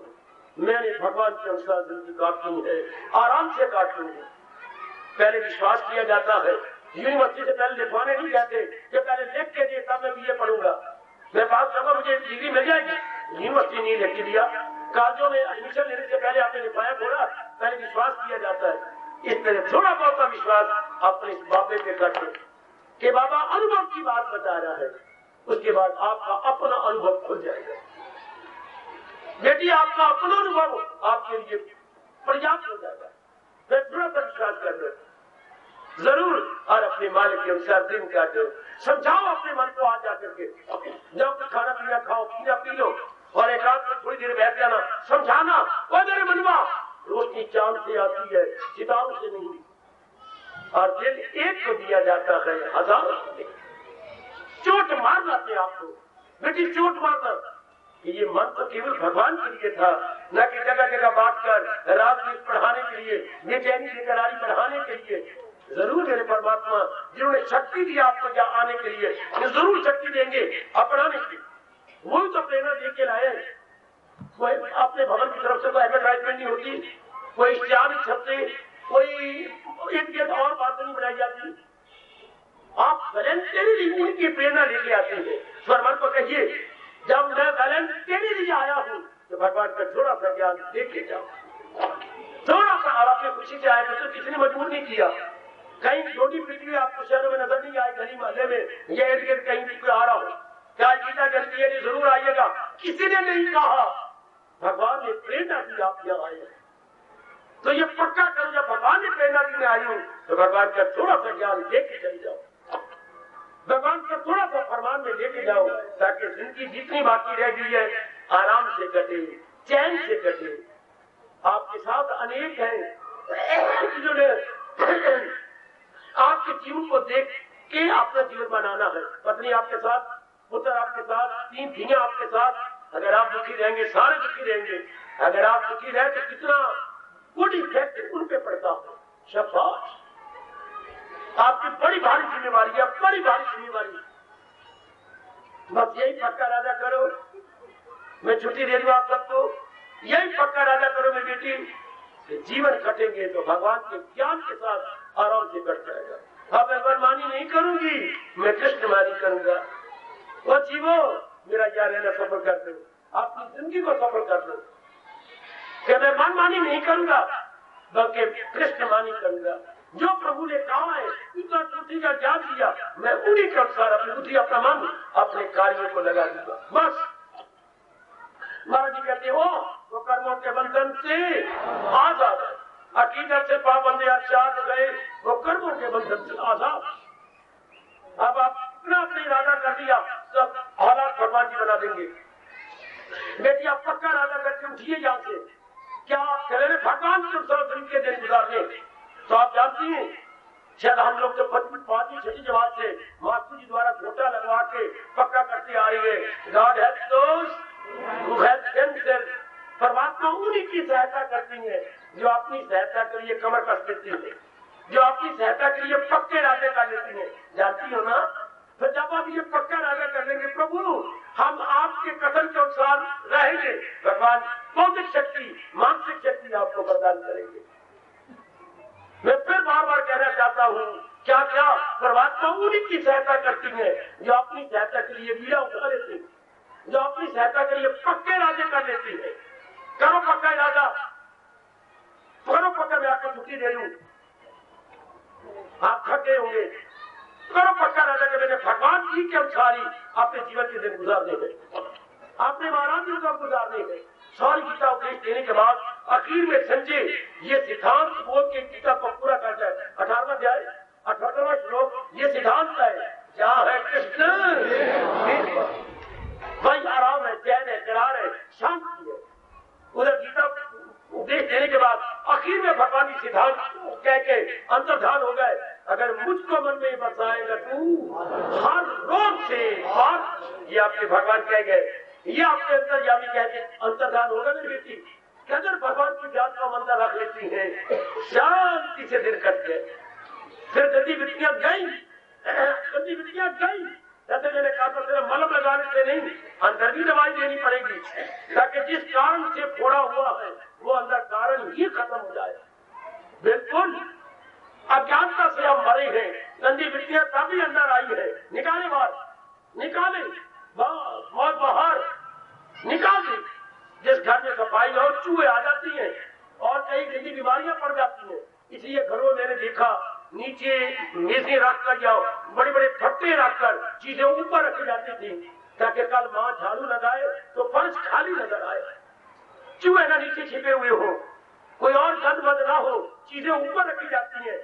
मैंने भगवान के अनुसार जिंदगी काटनी है, आराम से काटनी है। पहले विश्वास किया जाता है, यूनिवर्सिटी से पहले लिखवाने नहीं जाते कि पहले लिख के दिए तब मैं बीए पढ़ूंगा, मैं पास करूंगा मुझे डिग्री मिल जाएगी, यूनिवर्सिटी नहीं लिख के दिया। कॉलेजों में एडमिशन लेने से पहले आपने लिखवाया थोड़ा, पहले विश्वास किया जाता है। इस तरह थोड़ा बहुत का विश्वास अपने बाबे पे करते कि बाबा अनुभव की बात बता रहा है, उसके बाद आपका अपना अनुभव खुल जाएगा। बेटी आपका अपना अनुभव आपके लिए पर्याप्त हो जाएगा, मैं थोड़ा सा विश्वास कर रहा हूं जरूर, और अपने मालिक के अनुसार दिन काटो, समझाओ अपने मन को, आ जाकर के जब कुछ खाना पीना खाओ, पीना पी लो, और एकांत में थोड़ी देर बैठ जाना, समझाना, वो मेरे मनवा रोशनी चांद से आती है, सितारों से नहीं, और दिल एक को दिया जाता है हजारों से। चोट मारना अपने आपको, बेटी चोट मारना, ये मन तो केवल भगवान के लिए था, न कि जगह जगह बांटकर रात दिन पढ़ाने के लिए, बेचैनी बेकरारी बढ़ाने के लिए। जरूर मेरे परमात्मा जिन्होंने शक्ति दी आपको यहाँ आने के लिए, जरूर शक्ति देंगे अपनाने की, वही तो प्रेरणा दे के लाए। कोई अपने भवन की तरफ से कोई एडवर्टाइजमेंट नहीं होती, कोई इश्तिहार छपते, कोई एक और बात नहीं बनाई जाती। आप वॉलंटरी उनकी प्रेरणा लेके आते हैं। स्वरमन को कहिए, जब मैं वॉलंटरी लिए आया हूँ तो भगवान का थोड़ा सा ज्ञान देखे जाओ, थोड़ा सा। और आपने खुशी से आया तो किसी ने मजबूर नहीं किया। कहीं छोटी पृथ्वी आपको शहरों में नजर नहीं आई, गली मोहल्ले में ये इर्द गिर्द कहीं भी आ रहा हो, क्या गीता जलती है जरूर आइएगा, किसी ने नहीं कहा। भगवान ने प्रेरणा दी, आप यहाँ आए। तो ये पक्का करो, जब भगवान ने प्रेरणा दी मैं आई हूँ तो भगवान का थोड़ा सा ज्ञान लेके चले जाओ, भगवान का थोड़ा सा फरमान में लेके जाओ, ताकि जिंदगी जितनी बाकी रह गई है आराम से कटे, चैन से कटे। आपके साथ अनेक हैं जिन्होंने आपके जीवन को देख के अपना जीवन बनाना है। पत्नी आपके साथ, पुत्र आपके साथ, 3 धियां आपके साथ। अगर आप दुखी रहेंगे सारे दुखी रहेंगे। अगर आप दुखी रहे तो कितना गुड इफेक्ट उन पे पड़ता है। शाबाश, आपकी बड़ी भारी जिम्मेवारी है, बड़ी भारी जिम्मेवारी। बस यही पक्का राजा करो, मैं छुट्टी दे दूं आप सबको, यही पक्का राजा करो मेरी बेटी, जीवन कटेंगे तो भगवान के ज्ञान के साथ आराम से कट जाएगा। अब मैं मनमानी नहीं करूंगी, मैं कृष्णमानी करूंगा। वो जीवो, मेरा यहाँ रहना सफल कर दो, अपनी जिंदगी को सफल कर दो। कि मैं मनमानी नहीं करूंगा बल्कि कृष्णमानी करूंगा। जो प्रभु ने कहा है उतना बुद्धि का ज्ञान दिया, मैं उन्हीं के अनुसार अपनी बुद्धि, अपना मन, अपने कार्यों को लगा दूंगा। बस महाराज जी कहते हो वो कर्मों के बंधन से आजाद है, अकीदत से पाबंदे आजाद गए, वो कर्मों के बंधन से आजाद। अब आप इतना अपने इरादा कर दिया, सब हालात भगवान जी बना देंगे। बेटी आप पक्का इरादा करके उठिए यहाँ से। क्या आप चले भगवान के अनुसार के दिन गुजारने? तो आप जानती हैं शायद हम लोग तो 5वीं 6वीं जमात से मास्टर जी द्वारा घोटा लगवा के पक्का करते आ रही है। गॉड हेल्प दोस्त परमात्मा उन्हीं की सहायता करती है जो अपनी सहायता के लिए कमर कस देती है, जो अपनी सहायता के लिए पक्के इरादे कर लेती है। जानती हो ना? तो जब आप ये पक्का इरादा कर लेंगे प्रभु हम आपके कथन के अनुसार रहेंगे, भगवान बौद्धिक शक्ति, मानसिक शक्ति आपको प्रदान करेंगे। मैं फिर बार बार कहना चाहता हूँ, क्या क्या परमात्मा उन्हीं की सहायता करती है जो अपनी सहायता के लिए बीड़ा उठा लेती है, जो अपनी सहायता के लिए पक्के इरादे कर लेती है। करो पक्का इरादा, करो पक्का, मैं आपको छुट्टी दे दूं, आप थके होंगे, करो पक्का इरादा कि मैंने भगवान जी के अनुसार ही अपने जीवन के दिन गुजारने हैं, अपने महाराज जी को गुजारने हैं। सारी गीता उपदेश देने के बाद आखिर में संजय ये सिद्धांत बोल के गीता को पूरा कर जाए। 18वां अध्याय 18वां श्लोक, ये सिद्धांत है, जहाँ है कृष्ण वही आराम है, चैन है, करार है, शांति है। उधर गीता उपदेश देने के बाद आखिर में भगवान की सिद्धांत कह के अंतर्धान हो गए। अगर मुझको मन में बसाएगा तू हर रोज से बात, ये आपके भगवान कह गए, ये आपके अंदर यानी कहते अंतर्धान होगा मेरी बेटी। अगर भगवान की ज्ञान का मंदिर रख लेती है, शांति से दिन कट गए, फिर गतिविधियां गई, गतिविधियां गई। जैसे मैंने कहा था सिर्फ मलम लगाने से नहीं, अंदर भी दवाई देनी पड़ेगी, ताकि जिस कारण से फोड़ा हुआ है वो अंदर कारण ही खत्म हो जाए। बिल्कुल अज्ञानता से हम मरे हैं, गंदी वृत्तियां तभी अंदर आई है, निकाले बाहर, निकाले बहुत बाहर निकाल दी। जिस घर में सफाई और चूहे आ जाती हैं और कई गंदी बीमारियां पड़ जाती हैं, इसलिए घरों में मैंने देखा नीचे मेजें रखकर या बड़े बड़े फट्टे रखकर चीजें ऊपर रखी जाती थी, ताकि कल माँ झाड़ू लगाए तो फर्श खाली नजर आए, चूहे ना नीचे छिपे हुए हो, कोई और गंदमंद ना हो, चीजें ऊपर रखी जाती हैं,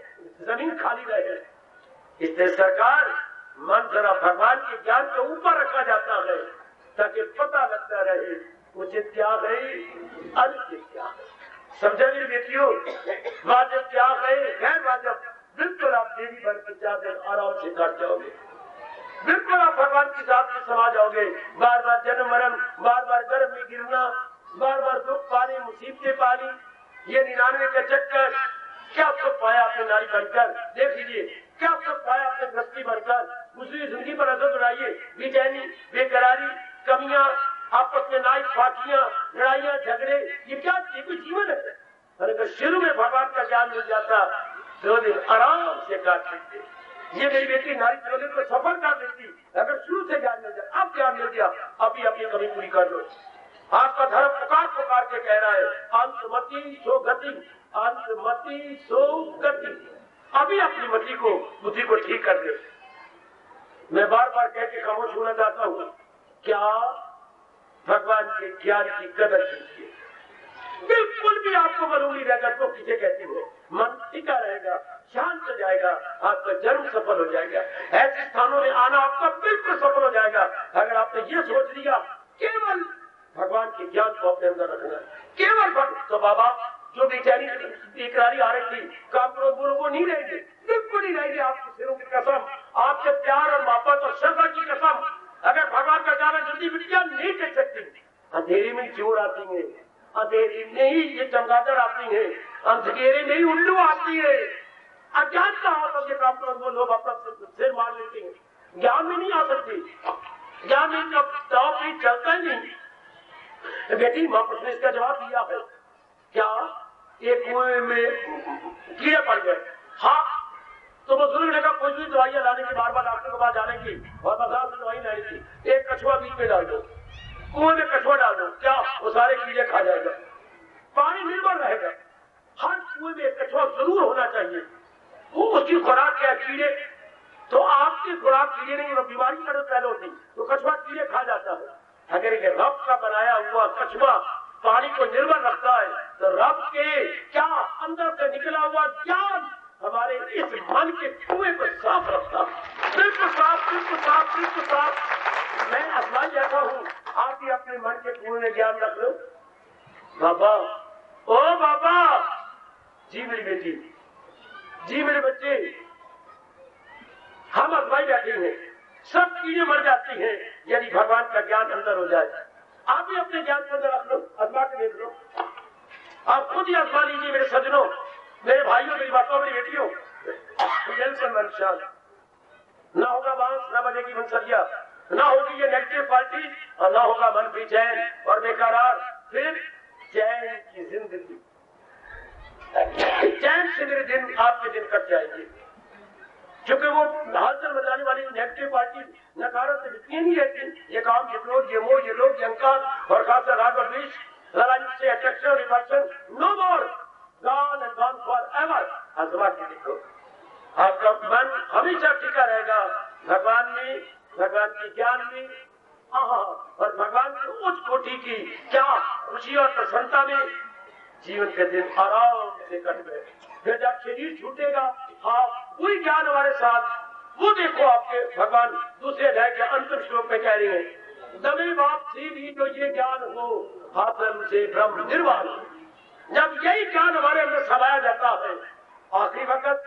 जमीन खाली रहे। इसलिए सरकार मन जरा भगवान के ज्ञान के ऊपर रखा जाता है, ताकि पता लगता रहे उचित क्या है, अनुचित क्या है। समझे मेरी बेटियों? वाजिब क्या है, गैर वाजिब, बिल्कुल आप देवी भर पर जाकर आराम से काट जाओगे, बिल्कुल आप भगवान की साथ में समा जाओगे। बार बार जन्म मरण, बार बार गर्भ में गिरना, बार बार दुख पानी, मुसीबतें पानी, ये 99 का चक्कर, क्या सब पाया आपने नारी बनकर? देख लीजिए क्या सब पाया आपने गृहस्थी बनकर? दूसरी जिंदगी पर असर उड़ाइए, बेचैनी, बेकरारी, कमियां, आपस में नाई फाटियां, लड़ाइयां, झगड़े, ये क्या कोई जीवन है? अगर शुरू में भगवान का ज्ञान मिल जाता 2 दिन आराम से काट लेते। ये मेरी बेटी नारी चलोले को सफल कर देती अगर शुरू से ज्ञान मिल जाए। अब ज्ञान मिल गया, अभी अपनी कमी पूरी कर लो। आपका धर्म पुकार पुकार के कह रहा है अंतमति सो गति, अंतमति सो गति। अभी अपनी मति को बुद्धि को ठीक कर दे। मैं बार बार कह के खामोश होना चाहता हूँ, क्या भगवान के ज्ञान की कदर कीजिए। बिल्कुल भी आपको मालूम नहीं रहेगा तो किसे कहते हो, मन टिका रहेगा, शांत हो जाएगा, आपका जन्म सफल हो जाएगा। ऐसे स्थानों में आना आपका बिल्कुल सफल हो जाएगा अगर आपने ये सोच लिया केवल भगवान के ज्ञान को अपने अंदर रखना, केवल भक्त। तो बाबा जो बेचारी इकरारी आ रही थी काम करो बोलो, वो नहीं रहेंगे, बिल्कुल नहीं रहेंगे। आपके सिरों की कसम, आपके प्यार और मोहब्बत और श्रद्धा की कसम, अगर भगवान का ज्ञान जल्दी बिटिया नहीं देख सकती। अंधेरे में चोर आती है, अंधेरे में ही ये चमगादड़ आती है, अंधेरे में ही उल्लू आती है। अज्ञान का होता ये काम करो वो लोग अपना सिर मार लेते हैं। ज्ञान में नहीं आ सकती, ज्ञान में जब दाव पे चलता ही नहीं। बेटी महापुरुष ने इसका जवाब दिया है, क्या एक कुएं में कीड़े पड़ गए, हाँ तो बुजुर्ग ने कहा कोई भी दवाइयां लाने की, बार बार डॉक्टर के पास जाने की और बाजार से दवाई लाने की, एक कछुआ बीच में डाल दो, कुएं में कछुआ डाल दो, क्या वो सारे कीड़े खा जाएगा, पानी निर्भर रहेगा। हर कुएं में एक कछुआ जरूर होना चाहिए, वो उसकी खुराक क्या कीड़े। तो आपकी खुराक कीड़े नहीं, बीमारी का पैदा होती तो कछुआ कीड़े खा जाता है। अगर एक रब का बनाया हुआ कछुआ पानी को निर्भर रखता है तो रब के क्या अंदर से निकला हुआ ज्ञान हमारे इस मन के कुएं को साफ रखता, बिल्कुल साफ, बिल्कुल साफ, बिल्कुल साफ। मैं आसमान जैसा हूँ, आप भी अपने मन के कुएं में ज्ञान रख लो। बाबा, ओ बाबा, जी मेरी बेटी, जी मेरे बच्चे, हम अजमाई बैठे हैं, सब कीड़े मर जाती हैं यदि भगवान का ज्ञान अंदर हो जाए। आप भी अपने ज्ञान को अंदर रख लो, आजमा के देख लो। आप खुद ही आजमा लीजिए मेरे सज्जनों, मेरे भाइयों, मेरी बातों, मेरी बेटियों। दिल से मन शांत, ना होगा बांस, ना बजेगी बंसरिया, ना होगी ये नेगेटिव पार्टी और ना होगा मन बेचैन और बेकरार। फिर चैन की जिंदगी, चैन से मेरे दिन आपके दिन कट जाएंगे, क्योंकि वो हलचल मचाने वाली नेगेटिव पार्टी नकारात्मक से जितनी नहीं रहती, ये काम, ये क्रोध, ये मोह, ये लोभ, ये अहंकार और खासकर राग और द्वेष, लड़ाई से अट्रैक्शन और repulsion, no more, gone and gone for ever. आजमा के देखो, आपका मन हमेशा टिका रहेगा भगवान में, भगवान के ज्ञान में, और भगवान की उच्च कोटि की क्या खुशी और प्रसन्नता में जीवन के दिन आराम से कट गए। फिर जब शरीर छूटेगा, हाँ वही ज्ञान हमारे साथ, वो देखो आपके भगवान दूसरे अध्याय के अंतिम श्लोक में कह रहे हैं, दमे बाप से भी जो ये ज्ञान हो हाथम से ब्रह्म निर्वाण। जब यही ज्ञान हमारे अंदर समाया जाता है, आखिरी वक्त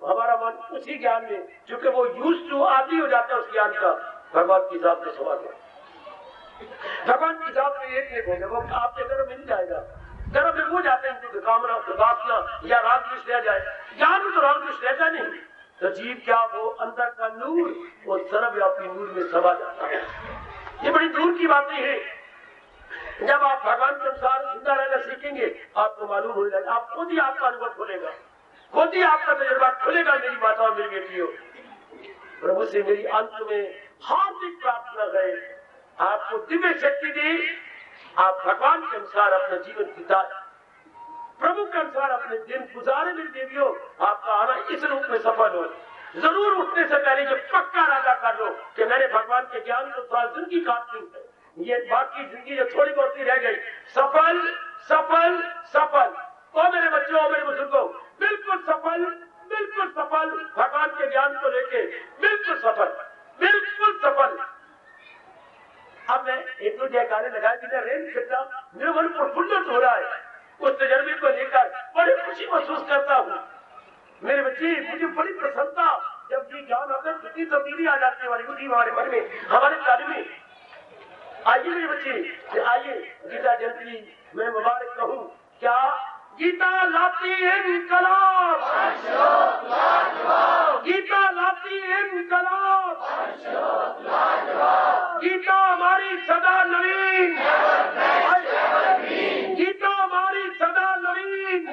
हमारा मन उसी ज्ञान में, क्योंकि वो यूज टू आदि हो जाता है उस ज्ञान का, भगवान की जात में समा गया। भगवान की जात में एक हो गया, वो आपके गर्भ में नहीं जाएगा, गर्भ में वो जाते हैं कामना, वासना या राग द्वेष रह जाए। ज्ञान में तो राग द्वेष रहता नहीं, तो जीव क्या वो अंदर का नूर, वो सर्वव्यापी नूर में समा जाता है। ये बड़ी दूर की बातें हैं। जब आप भगवान के अनुसार जिंदा रहना सीखेंगे, आपको मालूम हो जाएगा, आप खुद ही आपका अनुभव खुलेगा, खुद ही आपका तजुर्बा खुलेगा। मेरी माताओं, मेरी बेटियों, प्रभु से मेरी अंत में हार्दिक प्रार्थना है, आपको दिव्य शक्ति दे, आप भगवान के अनुसार अपना जीवन बिताए, प्रभु के अनुसार अपने दिन गुजारे। मेरी देवियों, आपका आना इस रूप में सफल हो। जरूर उठने से पहले ये पक्का इरादा कर लो कि मैंने भगवान के ज्ञान के अनुसार जिंदगी काटनी है, ये बाकी जिंदगी जो थोड़ी बहुत ही रह गई, सफल सफल सफल। और मेरे बच्चों, मेरे बुजुर्गों, बिल्कुल सफल, बिल्कुल सफल, भगवान के ज्ञान को लेके बिल्कुल सफल, बिल्कुल सफल। अब मैं एक दो जयकारे लगाए बिना रेल फिरता, मेरे मन प्रफुल्लित हो रहा है। उस तजर्बे को लेकर बड़ी खुशी महसूस करता हूँ। मेरे बच्चे, मुझे बड़ी प्रसन्नता, जब ये ज्ञान आता है कितनी तब्दीली आ जाती है हमारी बुद्धि, हमारे मन में, हमारे तालीम में। आइए मेरे बच्चे, आइए गीता जयंती मैं मुबारक कहूँ। क्या गीता लाती है इनकलाब, गीता लाती है इनकलाब, गीता हमारी सदा नवीन, गीता हमारी सदा नवीन,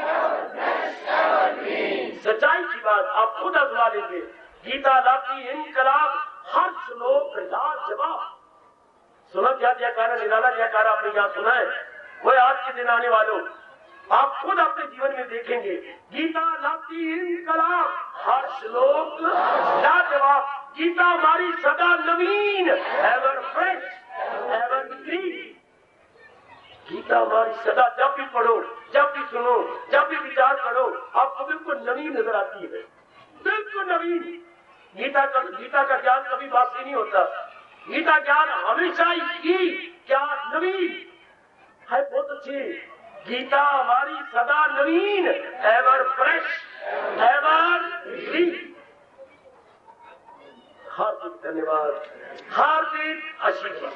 सच्चाई लेंगे। गीता लाती इनकलाब, हर श्लोक लाजवाब। सुना क्या जयकारा, निराला जयकारा आपने क्या सुना है? वो आज के दिन आने वालों आप खुद अपने जीवन में देखेंगे। गीता लाती इनकलाब, हर श्लोक लाजवाब। गीता हमारी सदा नवीन, ever fresh, ever green. Gita हमारी सदा जब भी पढ़ो, जब भी सुनो, जब भी विचार करो, आपको बिल्कुल नवीन नजर आती है, बिल्कुल नवीन। गीता का ज्ञान कभी वापसी नहीं होता। गीता ज्ञान हमेशा ही ज्ञान नवीन है। बहुत अच्छी गीता हमारी सदा नवीन, एवर फ्रेश, एवर ग्रीन। हार्दिक धन्यवाद, हार्दिक आशीर्वाद।